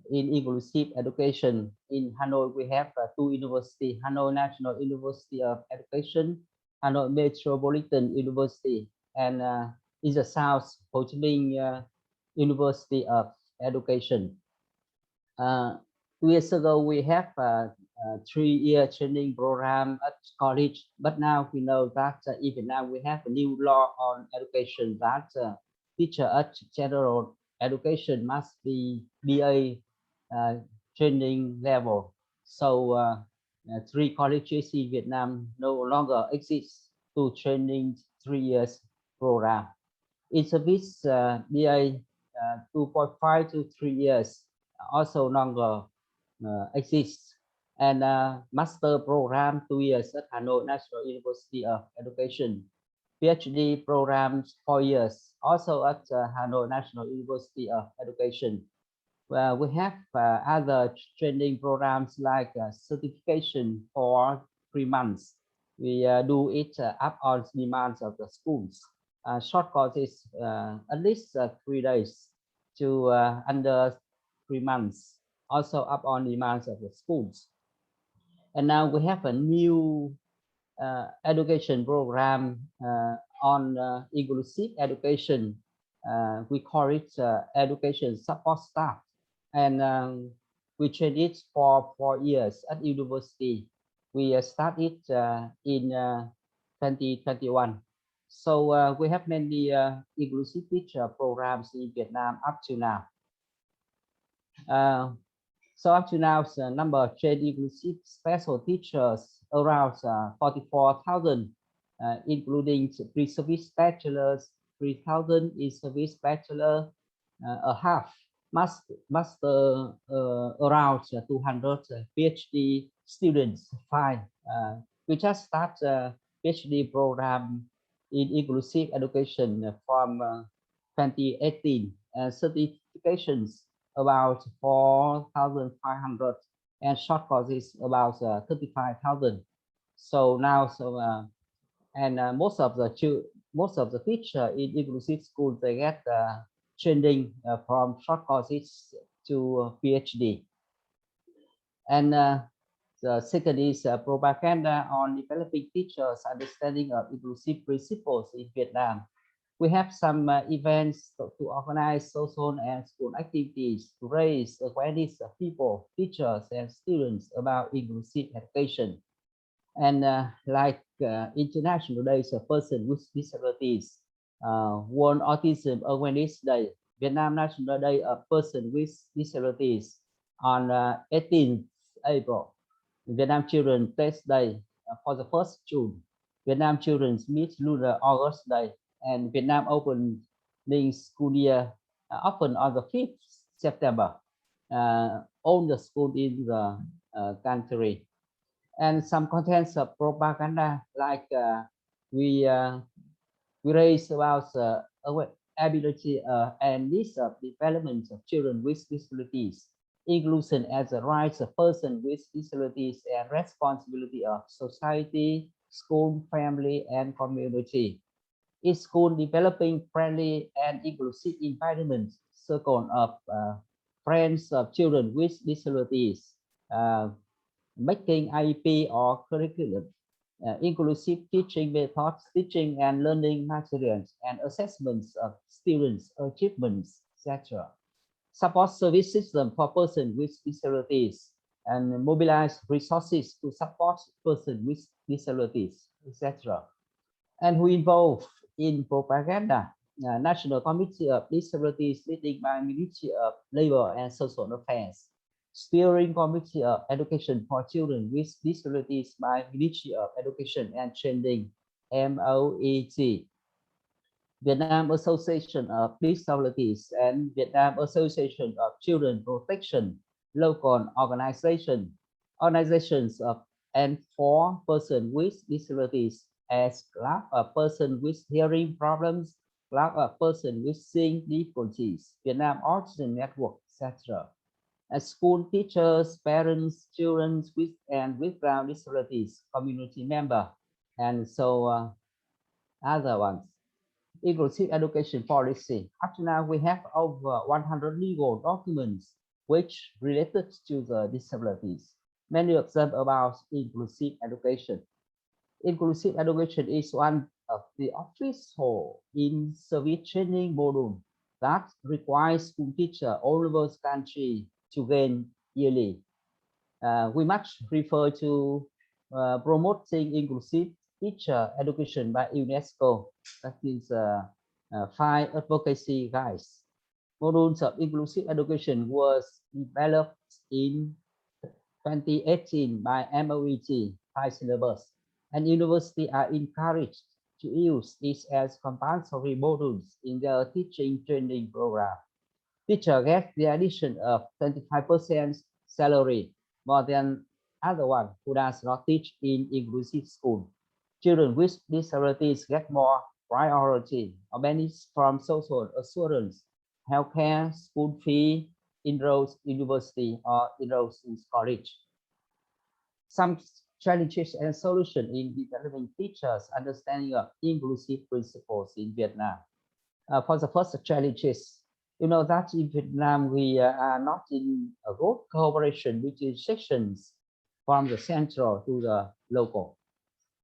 in inclusive education. In Hanoi, we have 2 universities: Hanoi National University of Education, Hanoi Metropolitan University, and in the south, Ho Chi Minh University of Education. 2 years ago, we have a 3-year training program at college, but now we know that even now we have a new law on education that teacher at general education must be BA training level. So 3 colleges in Vietnam no longer exist to training 3 years program. It's a bit BA 2.5 to 3 years also longer exists, and master program 2 years at Hanoi National University of Education, PhD programs 4 years also at Hanoi National University of Education. We have other training programs like certification for 3 months. We do it up on demands of the schools. Short courses at least 3 days to under 3 months, also up on demands of the schools. And now we have a new education program on inclusive education. We call it education support staff. And We trained it for 4 years at university. We started in 2021. So we have many inclusive teacher programs in Vietnam up to now. So up to now, the number of trained inclusive special teachers around 44,000, including pre-service bachelors, 3,000 in-service bachelor, a half master, around 200 PhD students. Fine. We just start a PhD program in inclusive education from 2018, certifications about 4,500 and short courses about 35,000. So now, most of the teacher in inclusive schools, they get training from short courses to PhD. And the second is propaganda on developing teachers' understanding of inclusive principles in Vietnam. We have some events to organize social and school activities to raise awareness of people, teachers, and students about inclusive education. And like International Days of Persons with Disabilities, World Autism Awareness Day, Vietnam National Day of Persons with Disabilities on 18th April, Vietnam Children's Test Day for the 1st June, Vietnam Children's Mid Lunar August Day, and Vietnam opening school year often on the 5th September. All the schools in the country. And some contents of propaganda, like we raise about ability and needs of development of children with disabilities, inclusion as a right of person with disabilities, and responsibility of society, school, family, and community. Is school developing friendly and inclusive environment, circle of friends of children with disabilities, making IEP or curriculum, inclusive teaching methods, teaching and learning materials, and assessments of students' achievements, etc. Support service system for persons with disabilities, and mobilize resources to support persons with disabilities, etc. And who involved in propaganda, National Committee of Disabilities leading by Ministry of Labor and Social Affairs, Steering Committee of Education for Children with Disabilities by Ministry of Education and Training, MOET, Vietnam Association of Disabilities, and Vietnam Association of Children Protection, local organizations of and for persons with disabilities, as club of persons with hearing problems, club of persons with seeing difficulties, Vietnam Autism Network, etc. As school teachers, parents, children with and without disabilities, community member, and so other ones. Inclusive education policy. Up to now, we have over 100 legal documents which related to the disabilities. Many of them about inclusive education. Inclusive education is one of the official in-service training module that requires school teachers all over the country to gain yearly. We must refer to promoting inclusive teacher education by UNESCO. That is 5 advocacy guides. Modules of inclusive education was developed in 2018 by MOET, 5 syllabus, and universities are encouraged to use this as compulsory modules in their teaching training program. Teacher get the addition of 25% salary, more than other one who does not teach in inclusive school. Children with disabilities get more priority or benefits from social assurance, healthcare, school fee, enrolls university or enrolls in college. Some challenges and solutions in developing teachers' understanding of inclusive principles in Vietnam. For the first challenges, you know that in Vietnam, we are not in a good cooperation between sections from the central to the local.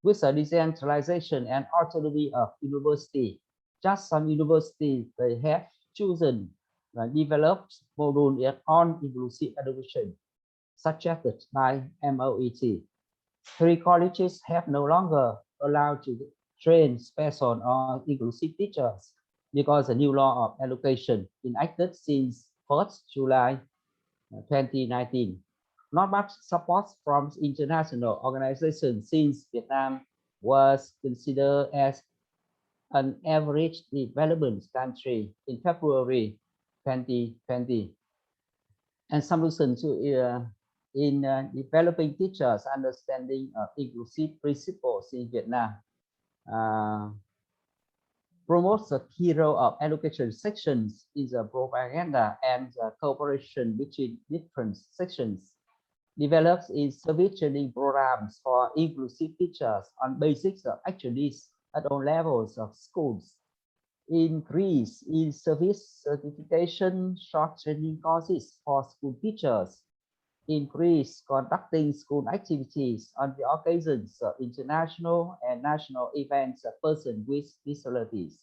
With the decentralization and autonomy of university, just some universities, they have chosen developed module on inclusive education suggested by MOET. 3 colleges have no longer allowed to train special or inclusive teachers because the new law of education enacted since 1st July 2019. Not much support from international organizations since Vietnam was considered as an average development country in February 2020. And solution to developing teachers' understanding of inclusive principles in Vietnam. Promotes the key role of education sections in the propaganda and the cooperation between different sections. Develops in-service training programs for inclusive teachers on basics of action needs at all levels of schools. Increase in-service certification short training courses for school teachers. Increase conducting school activities on the occasions of international and national events of persons with disabilities.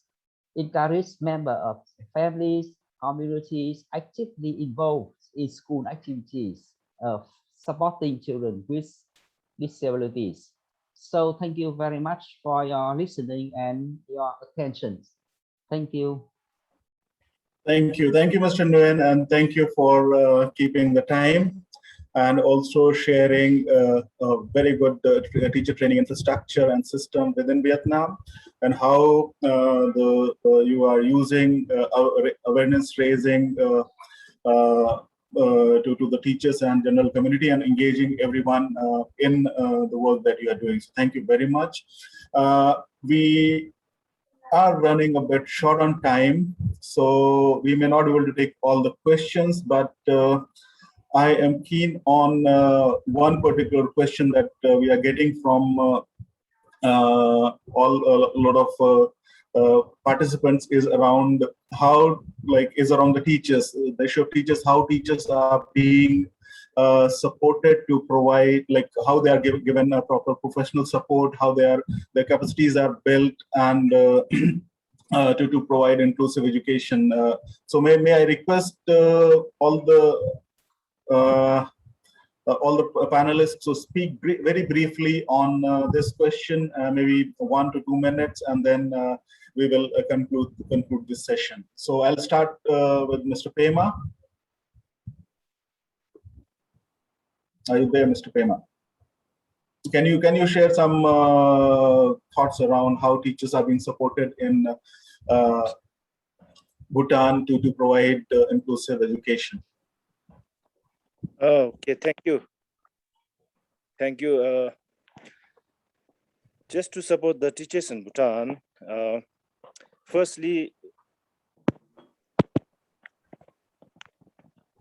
Encourage members of families, communities actively involved in school activities of supporting children with disabilities. So thank you very much for your listening and your attention. Thank you. Thank you, Mr. Nguyen, and thank you for keeping the time and also sharing a very good teacher training infrastructure and system within Vietnam, and how you are using awareness raising to the teachers and general community and engaging everyone in the work that you are doing. So thank you very much. We are running a bit short on time, so we may not be able to take all the questions, but I am keen on one particular question that we are getting from a lot of participants is around around the teachers, the issue of teachers, how teachers are being supported to provide, how they are given a proper professional support, how their capacities are built, and to provide inclusive education. So may I request all the panelists to speak very briefly on this question, maybe 1 to 2 minutes, and then we will conclude this session. So I'll start with Mr. Pema. Are you there, Mr. Pema? Can you share some thoughts around how teachers are being supported in Bhutan to provide inclusive education? Okay, thank you. Just to support the teachers in Bhutan, firstly,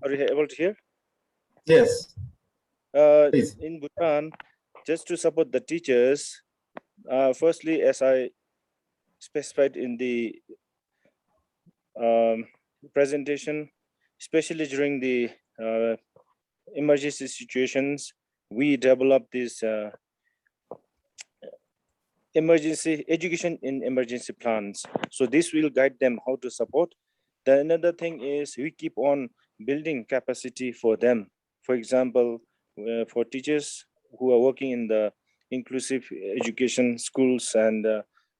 are you able to hear? Yes. In Bhutan, just to support the teachers, firstly, as I specified in the presentation, especially during the emergency situations, we develop this emergency education in emergency plans. So this will guide them how to support. The another thing is we keep on building capacity for them. For example, for teachers who are working in the inclusive education schools and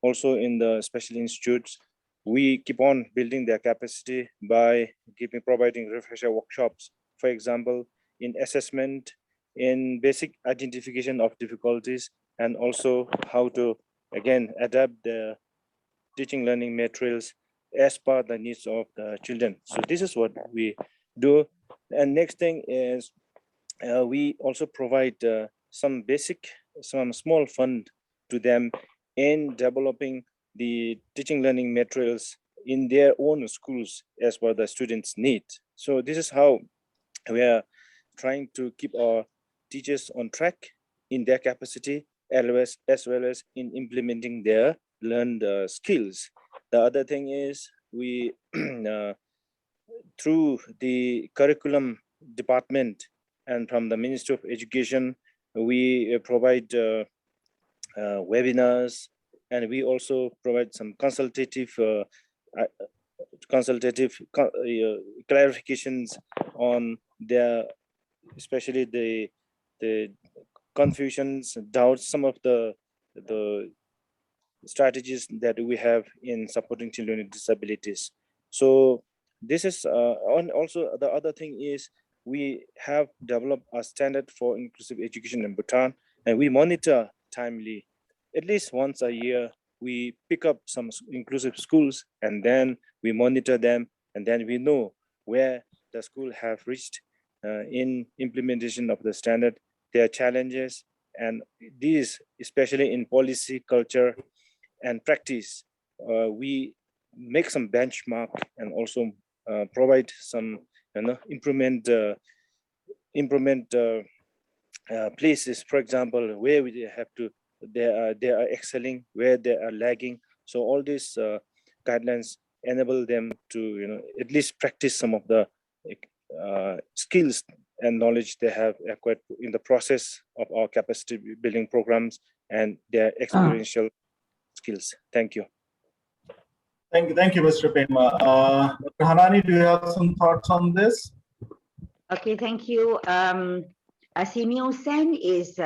also in the special institutes, we keep on building their capacity by providing refresher workshops, for example, in assessment, in basic identification of difficulties, and also how to, again, adapt the teaching learning materials as per the needs of the children. So this is what we do. And next thing is we also provide some small fund to them in developing the teaching learning materials in their own schools as per the students' need. So this is how we are trying to keep our teachers on track in their capacity, as well as in implementing their learned skills. The other thing is we, through the curriculum department and from the Ministry of Education, we provide webinars, and we also provide some consultative clarifications on their especially the confusions, doubts, some of the strategies that we have in supporting children with disabilities. So this is and also the other thing is we have developed a standard for inclusive education in Bhutan, and we monitor timely, at least once a year. We pick up some inclusive schools and then we monitor them, and then we know where the school have reached in implementation of the standard, their challenges, and these, especially in policy, culture, and practice, we make some benchmark and also provide some improvement places, for example, where we have to they are excelling, where they are lagging. So all these guidelines enable them to at least practice some of the skills and knowledge they have acquired in the process of our capacity building programs and their experiential skills. Thank you. Thank you, Mr. Pema. Dr. Hanani, do you have some thoughts on this? Okay, thank you. Simulsen is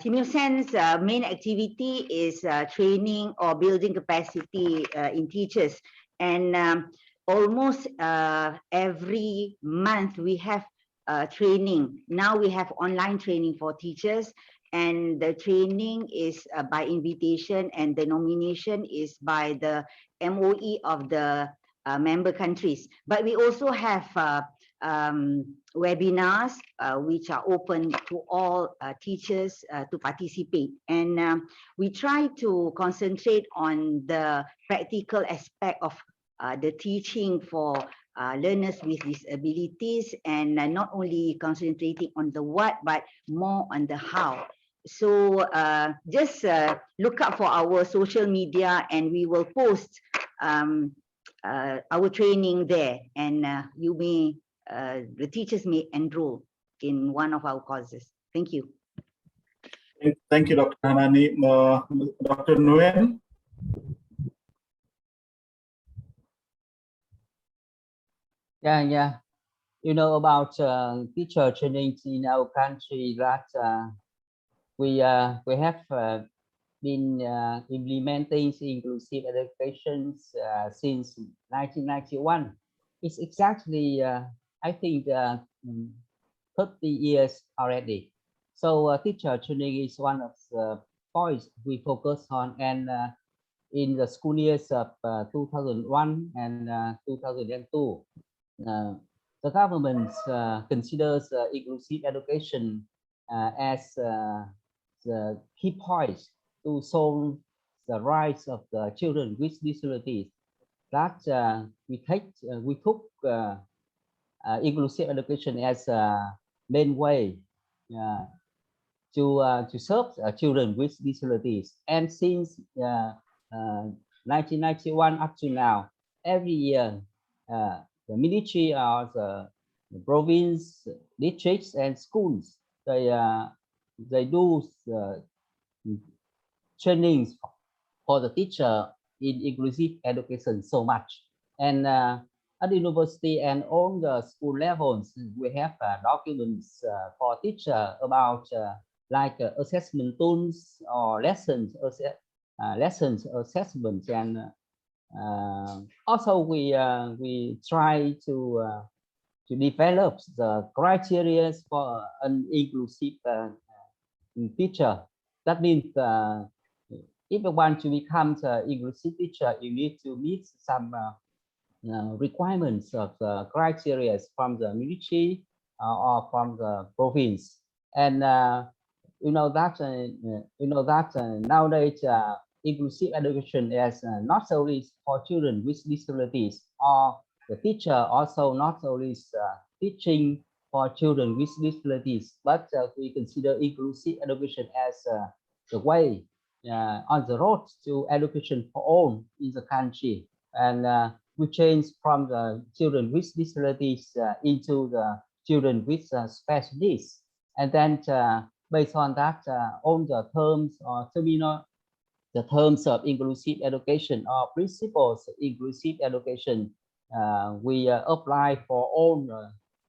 Simulsen's main activity is training or building capacity in teachers, and almost every month we have training. Now we have online training for teachers, and the training is by invitation, and the nomination is by the MOE of the member countries. But we also have webinars which are open to all teachers to participate, and we try to concentrate on the practical aspect of the teaching for learners with disabilities, and not only concentrating on the what but more on the how. So just look up for our social media, and we will post our training there, and you may the teachers may enroll in one of our courses. Thank you. Thank you, Dr. Hanani. Dr. Nguyen? Yeah. You know about teacher training in our country that we have been implementing inclusive education since 1991. It's exactly, I think, 30 years already. So teacher training is one of the points we focus on, and in the school years of 2001 and 2002, the government considers inclusive education as the key point to solve the rights of the children with disabilities. That we took inclusive education as a main way to serve children with disabilities. And since 1991 up to now, every year the ministry or the province, districts, and schools, they do trainings for the teacher in inclusive education so much. And at the university and on the school levels, we have documents for teacher about like assessment tools or lessons assessments, and also we try to develop the criteria for an inclusive teacher. That means if you want to become an inclusive teacher, you need to meet some requirements of the criteria from the ministry or from the province. And you know that nowadays inclusive education is not only for children with disabilities, or the teacher also not only teaching for children with disabilities, but we consider inclusive education as the way on the road to education for all in the country. And we change from the children with disabilities into the children with special needs. And then based on that, all the terms or the terms of inclusive education or principles of inclusive education, we apply for all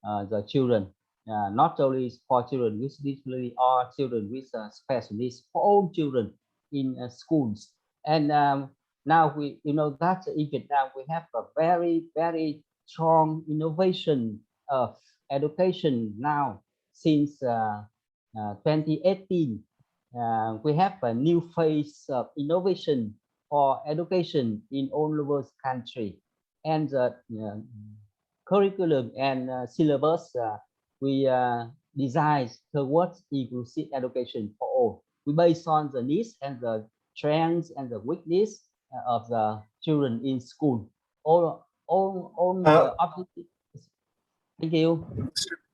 the children, not only for children with disability or children with special needs, for all children in schools. And now that in Vietnam we have a very strong innovation of education now. Since 2018, we have a new phase of innovation for education in all over the country, and the curriculum and syllabus we design towards inclusive education for all. We based on the needs and the strengths and the weakness of the children in school. All the objectives. Thank you.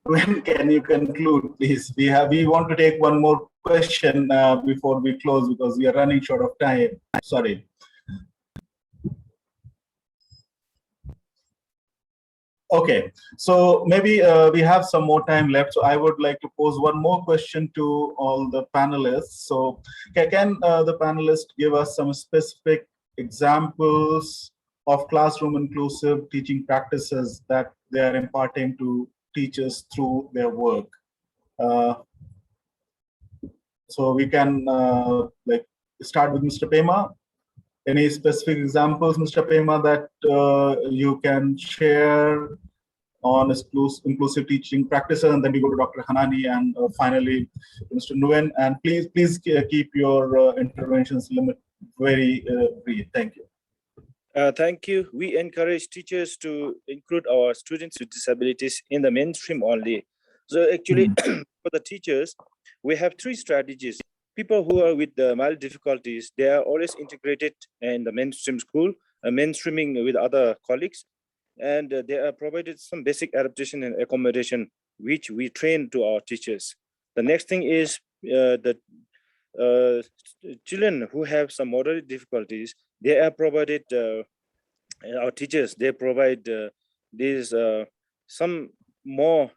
When can you conclude, please? We want to take one more question before we close because we are running short of time. Sorry. Okay, so maybe we have some more time left. So I would like to pose one more question to all the panelists. So can the panelists give us some specific examples of classroom inclusive teaching practices that they are imparting to teachers through their work? So we can like start with Mr. Pema. Any specific examples, Mr. Pema, that you can share on inclusive teaching practices, and then we go to Dr. Hanani, and finally Mr. Nguyen. And please keep your interventions limit very brief. Thank you. Thank you. We encourage teachers to include our students with disabilities in the mainstream only. So actually, for the teachers, we have three strategies. People who are with the mild difficulties, they are always integrated in the mainstream school, mainstreaming with other colleagues, and they are provided some basic adaptation and accommodation, which we train to our teachers. The next thing is the children who have some moderate difficulties, they are provided, our teachers, they provide these some more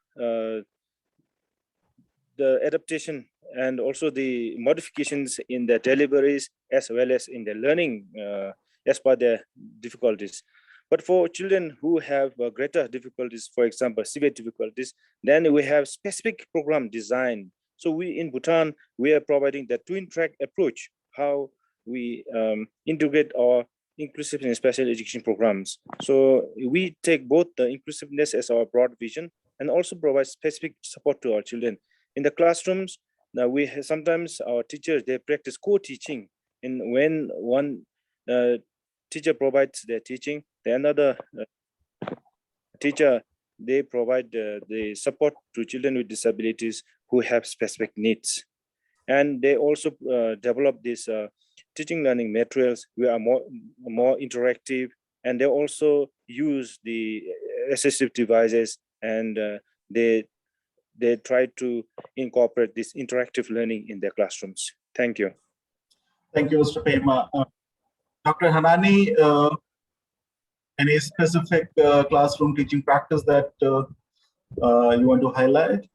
the adaptation and also the modifications in their deliveries as well as in their learning as per their difficulties. But for children who have greater difficulties, for example, severe difficulties, then we have specific program design. So we in Bhutan, we are providing the twin-track approach, how we integrate our inclusive and special education programs. So we take both the inclusiveness as our broad vision and also provide specific support to our children. In the classrooms, now we have, sometimes our teachers, they practice co-teaching. And when one teacher provides their teaching, the another teacher, they provide the support to children with disabilities who have specific needs. And they also develop these teaching learning materials. We are more interactive, and they also use the assistive devices, and they try to incorporate this interactive learning in their classrooms. Thank you. Thank you, Mr. Pema. Dr. Hanani, any specific classroom teaching practice that you want to highlight?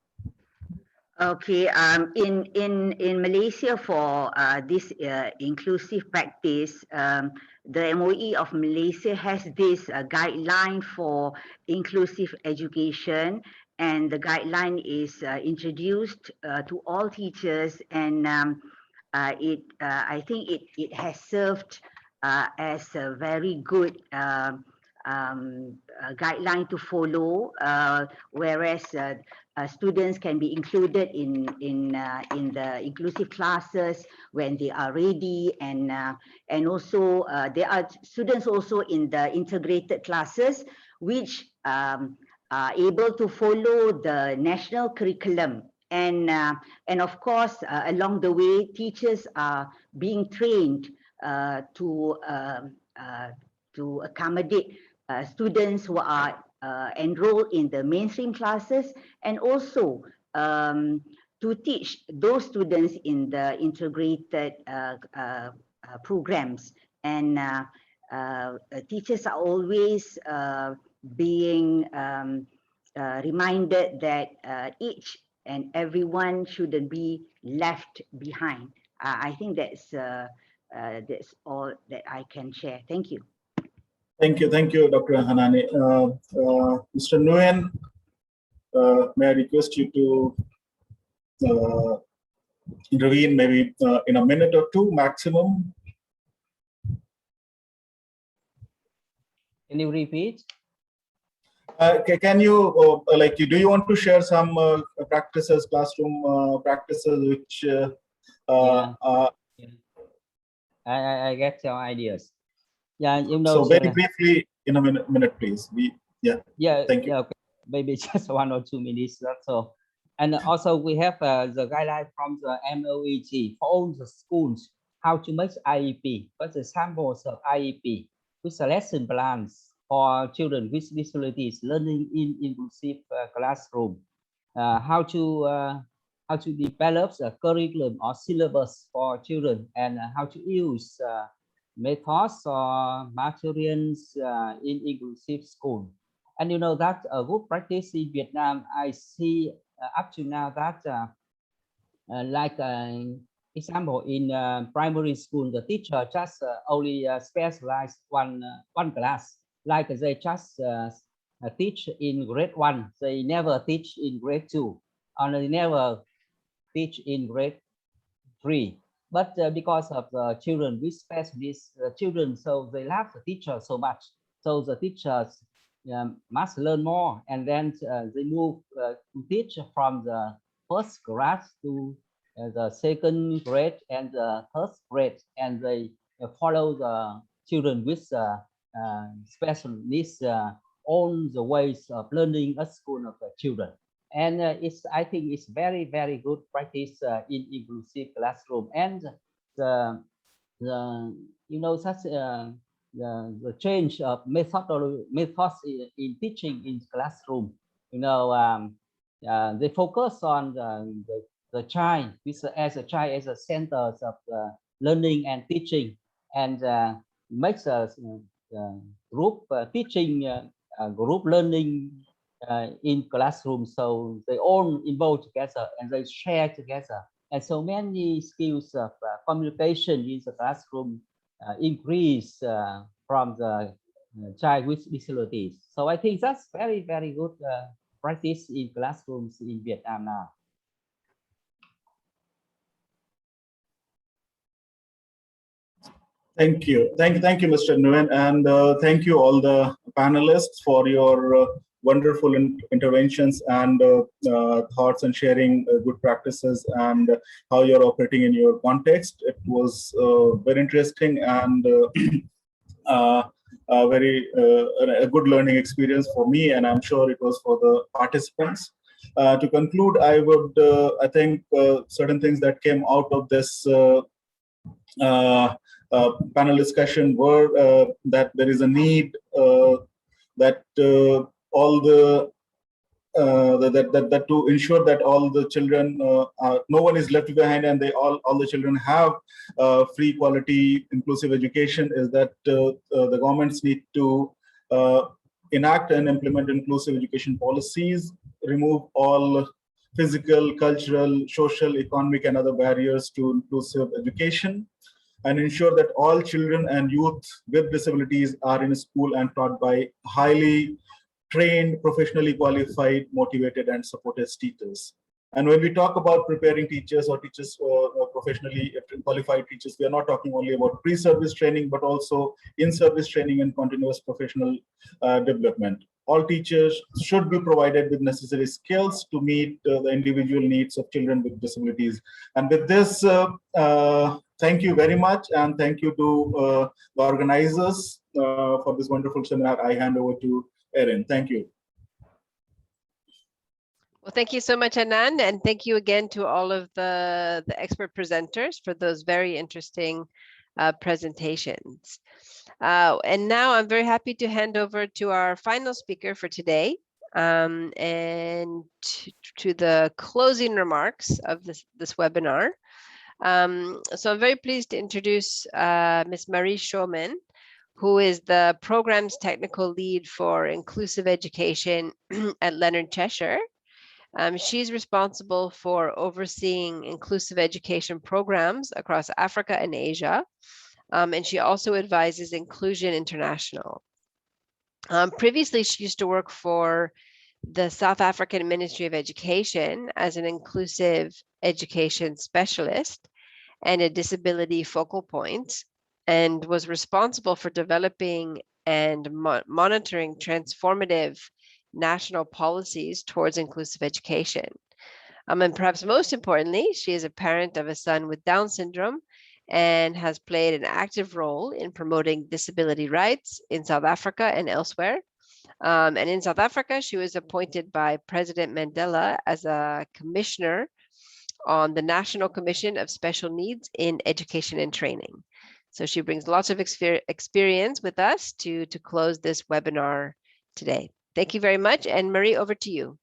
Okay, in Malaysia for this inclusive practice, the MOE of Malaysia has this guideline for inclusive education, and the guideline is introduced to all teachers, and I think it has served as a very good guideline to follow, whereas students can be included in the inclusive classes when they are ready, and also there are students also in the integrated classes which are able to follow the national curriculum, and of course along the way teachers are being trained to accommodate students who are enrolled in the mainstream classes, and also to teach those students in the integrated programs. And teachers are always being reminded that each and everyone shouldn't be left behind. I think that's all that I can share. Thank you. Thank you, Dr. Hanani. Mr. Nguyen, may I request you to intervene maybe in a minute or two maximum? Can you repeat? Can you, do you want to share some practices, classroom practices, which Yeah. I get your ideas. Yeah, you know. So very briefly, in a minute, please. Yeah. Thank you. Yeah, okay. Maybe just 1 or 2 minutes. That's all. And also we have the guideline from the MOEG for all the schools how to make IEP. What's the samples of IEP with the lesson plans for children with disabilities learning in inclusive classroom. How to develop a curriculum or syllabus for children, and how to use methods or materials in inclusive school. And you know that a good practice in Vietnam, I see up to now that like example in primary school, the teacher just only specialize one class, like they just teach in grade 1, they never teach in grade 2, or they never teach in grade 3. But because of the children with special needs children, so they love the teacher so much, so the teachers must learn more, and then they move to teach from the first grade to the second grade and the third grade, and they follow the children with special needs on the ways of learning at school of the children. And I think it's very, very good practice in inclusive classroom. And the you know, such the change of methods in teaching in classroom. You know, they focus on the child as a center of learning and teaching, and makes a group teaching, group learning in classroom, so they all involved together and they share together, and so many skills of communication in the classroom increase from the child with disabilities. So I think that's very, very good practice in classrooms in Vietnam now. Thank you, Mr. Nguyen, and thank you all the panelists for your wonderful interventions and thoughts, and sharing good practices and how you're operating in your context. It was very interesting and a good learning experience for me, and I'm sure it was for the participants. To conclude, I would, I think certain things that came out of this panel discussion were that there is a need that all the that to ensure that all the children, no one is left behind, and all the children have free, quality, inclusive education, is that the governments need to enact and implement inclusive education policies, remove all physical, cultural, social, economic, and other barriers to inclusive education, and ensure that all children and youth with disabilities are in school and taught by highly trained, professionally qualified, motivated, and supported teachers. And when we talk about preparing teachers or teachers or professionally qualified teachers, we are not talking only about pre-service training, but also in-service training and continuous professional development. All teachers should be provided with necessary skills to meet the individual needs of children with disabilities. And with this, thank you very much, and thank you to the organizers for this wonderful seminar. I hand over to Erin. Thank you. Well, thank you so much, Anand, and thank you again to all of the expert presenters for those very interesting presentations. And now I'm very happy to hand over to our final speaker for today, and to the closing remarks of this webinar. So I'm very pleased to introduce Ms. Marie Schoeman, who is the program's technical lead for inclusive education at Leonard Cheshire. She's responsible for overseeing inclusive education programs across Africa and Asia, and she also advises Inclusion International. Previously, she used to work for the South African Ministry of Education as an inclusive education specialist and a disability focal point, and was responsible for developing and monitoring transformative national policies towards inclusive education. And perhaps most importantly, she is a parent of a son with Down syndrome and has played an active role in promoting disability rights in South Africa and elsewhere. And in South Africa, she was appointed by President Mandela as a commissioner on the National Commission of Special Needs in Education and Training. So she brings lots of experience with us to close this webinar today. Thank you very much. And Marie, over to you.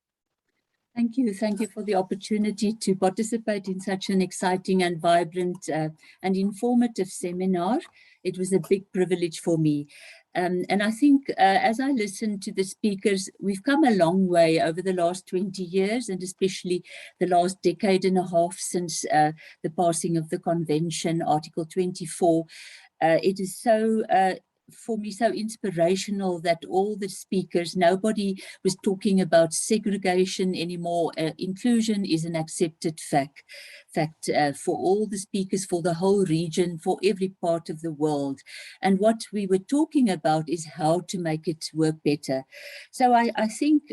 Thank you. Thank you for the opportunity to participate in such an exciting and vibrant and informative seminar. It was a big privilege for me. And I think as I listened to the speakers, we've come a long way over the last 20 years, and especially the last decade and a half since the passing of the convention, Article 24. It is so for me so inspirational that all the speakers, nobody was talking about segregation anymore. Inclusion is an accepted fact for all the speakers, for the whole region, for every part of the world. And what we were talking about is how to make it work better. So I think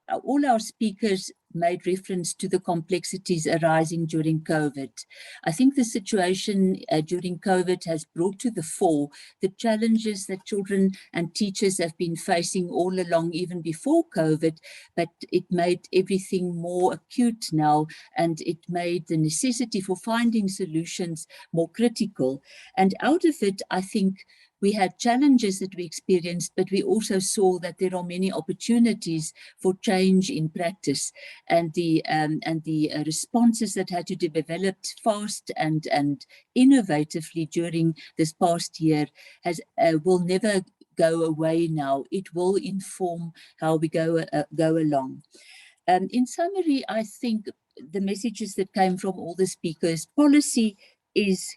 all our speakers made reference to the complexities arising during COVID. I think the situation during COVID has brought to the fore the challenges that children and teachers have been facing all along, even before COVID, but it made everything more acute now, and it made the necessity for finding solutions more critical. And out of it, I think we had challenges that we experienced, but we also saw that there are many opportunities for change in practice, and the responses that had to be developed fast and innovatively during this past year will never go away now. It will inform how we go along. In summary, I think the messages that came from all the speakers: policy is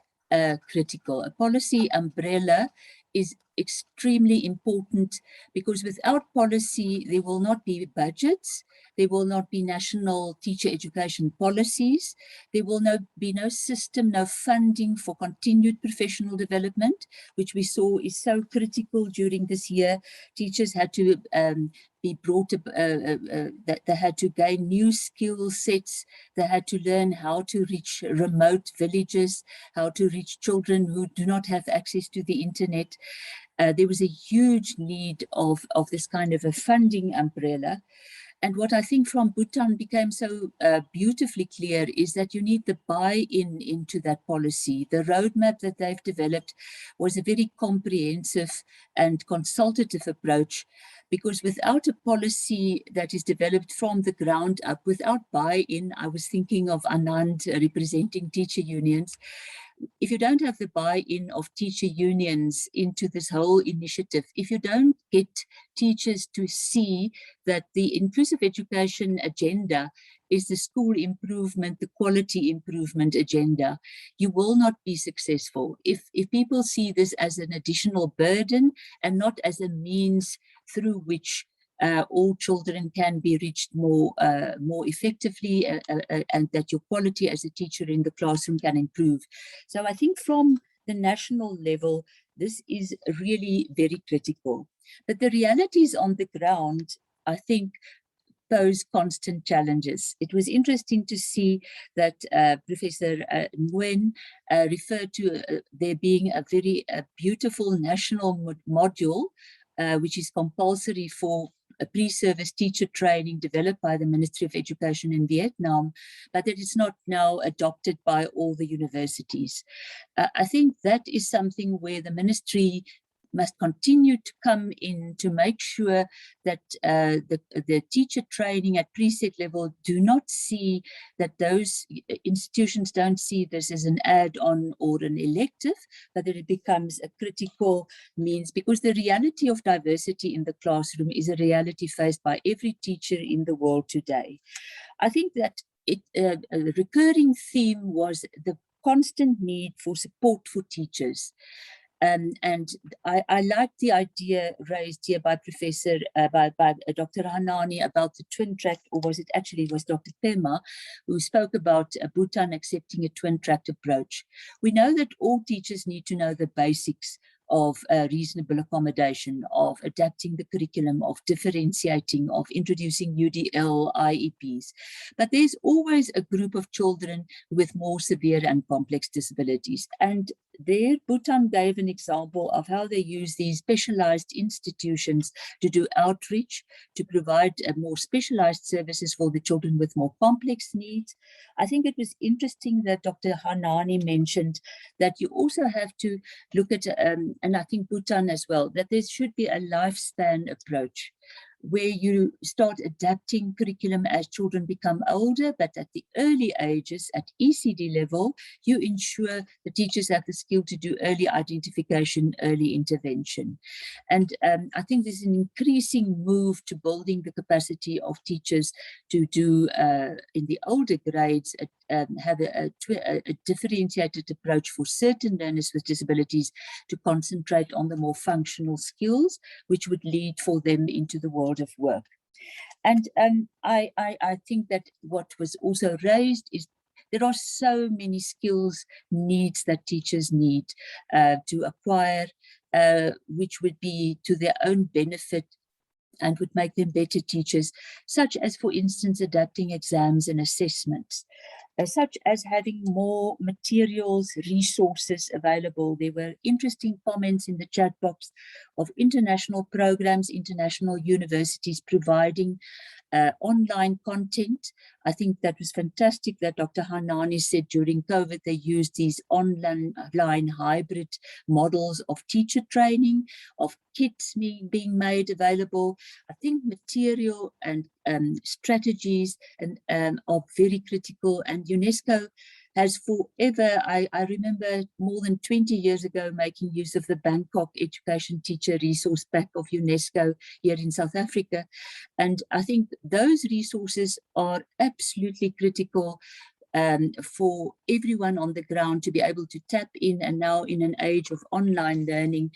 critical. A policy umbrella is extremely important, because without policy, there will not be budgets, there will not be national teacher education policies, there will be no system, no funding for continued professional development, which we saw is so critical during this year. Teachers had to be brought up, that they had to gain new skill sets, they had to learn how to reach remote villages, how to reach children who do not have access to the internet. There was a huge need of this kind of a funding umbrella. And what I think from Bhutan became so beautifully clear is that you need the buy-in into that policy. The roadmap that they've developed was a very comprehensive and consultative approach, because without a policy that is developed from the ground up, without buy-in, I was thinking of Anand representing teacher unions. If you don't have the buy-in of teacher unions into this whole initiative, if you don't get teachers to see that the inclusive education agenda is the school improvement, the quality improvement agenda, you will not be successful. If people see this as an additional burden and not as a means through which all children can be reached more effectively, and that your quality as a teacher in the classroom can improve. So I think from the national level, this is really very critical. But the realities on the ground, I think, pose constant challenges. It was interesting to see that Professor Nguyen referred to there being a very beautiful national module, which is compulsory for a pre-service teacher training developed by the Ministry of Education in Vietnam, but that it's not now adopted by all the universities. I think that is something where the ministry must continue to come in to make sure that the teacher training at preset level do not see that those institutions don't see this as an add-on or an elective, but that it becomes a critical means, because the reality of diversity in the classroom is a reality faced by every teacher in the world today. I think that a recurring theme was the constant need for support for teachers. And I like the idea raised here by by Dr. Hanani about the twin track, or was it Dr. Pema who spoke about Bhutan accepting a twin track approach. We know that all teachers need to know the basics of reasonable accommodation, of adapting the curriculum, of differentiating, of introducing UDL, IEPs. But there's always a group of children with more severe and complex disabilities. And there, Bhutan gave an example of how they use these specialized institutions to do outreach, to provide more specialized services for the children with more complex needs. I think it was interesting that Dr. Hanani mentioned that you also have to look at, and I think Bhutan as well, that there should be a lifespan approach where you start adapting curriculum as children become older, but at the early ages, at ECD level, you ensure the teachers have the skill to do early identification, early intervention. And I think there's an increasing move to building the capacity of teachers to do, in the older grades, have a differentiated approach for certain learners with disabilities to concentrate on the more functional skills, which would lead for them into the world of work. And I think that what was also raised is there are so many skills, needs that teachers need to acquire, which would be to their own benefit and would make them better teachers, such as, for instance, adapting exams and assessments, such as having more materials, resources available. There were interesting comments in the chat box of international programs, international universities providing online content. I think that was fantastic that Dr. Hanani said during COVID they used these online hybrid models of teacher training, of kits being made available. I think material and strategies are very critical, and UNESCO has forever, I remember more than 20 years ago making use of the Bangkok Education Teacher Resource Pack of UNESCO here in South Africa. And I think those resources are absolutely critical for everyone on the ground to be able to tap in, and now in an age of online learning,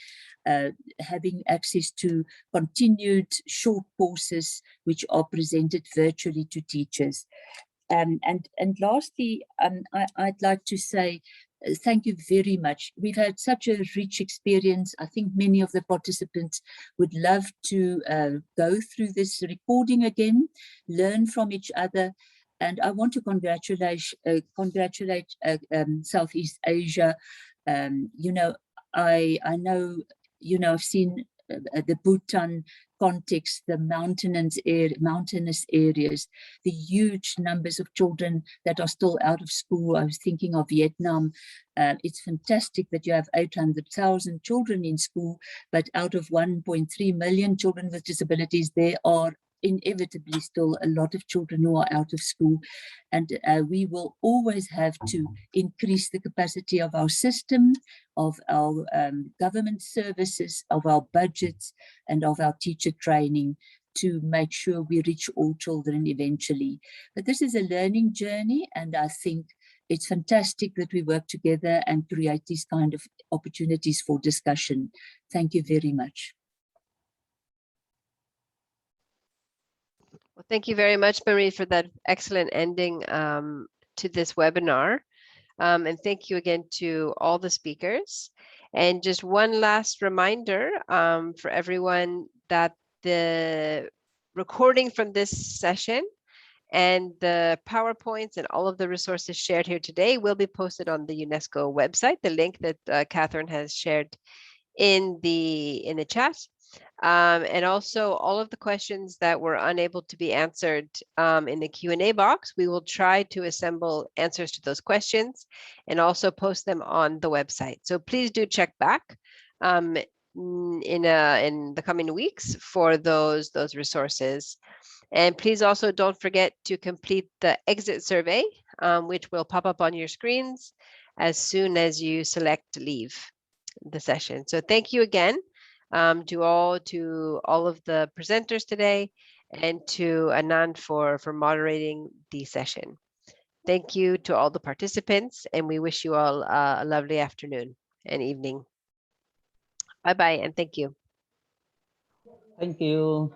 having access to continued short courses which are presented virtually to teachers. And lastly, I'd like to say thank you very much. We've had such a rich experience. I think many of the participants would love to go through this recording again, learn from each other. And I want to congratulate Southeast Asia. You know, I know, you know, I've seen the Bhutan context, the mountainous areas, the huge numbers of children that are still out of school. I was thinking of Vietnam. It's fantastic that you have 800,000 children in school, but out of 1.3 million children with disabilities, there are inevitably still a lot of children who are out of school. And we will always have to increase the capacity of our system, of our government services, of our budgets, and of our teacher training to make sure we reach all children eventually. But this is a learning journey, and I think it's fantastic that we work together and create these kind of opportunities for discussion. Thank you very much. Well, thank you very much, Marie, for that excellent ending to this webinar. And thank you again to all the speakers. And just one last reminder for everyone that the recording from this session and the PowerPoints and all of the resources shared here today will be posted on the UNESCO website, the link that Catherine has shared in the chat. And also all of the questions that were unable to be answered in the Q&A box, we will try to assemble answers to those questions and also post them on the website. So please do check back in the coming weeks for those resources. And please also don't forget to complete the exit survey, which will pop up on your screens as soon as you select leave the session. So thank you again to all of the presenters today, and to Anand for moderating the session. Thank you to all the participants, and we wish you all a lovely afternoon and evening. Bye-bye, and thank you. Thank you.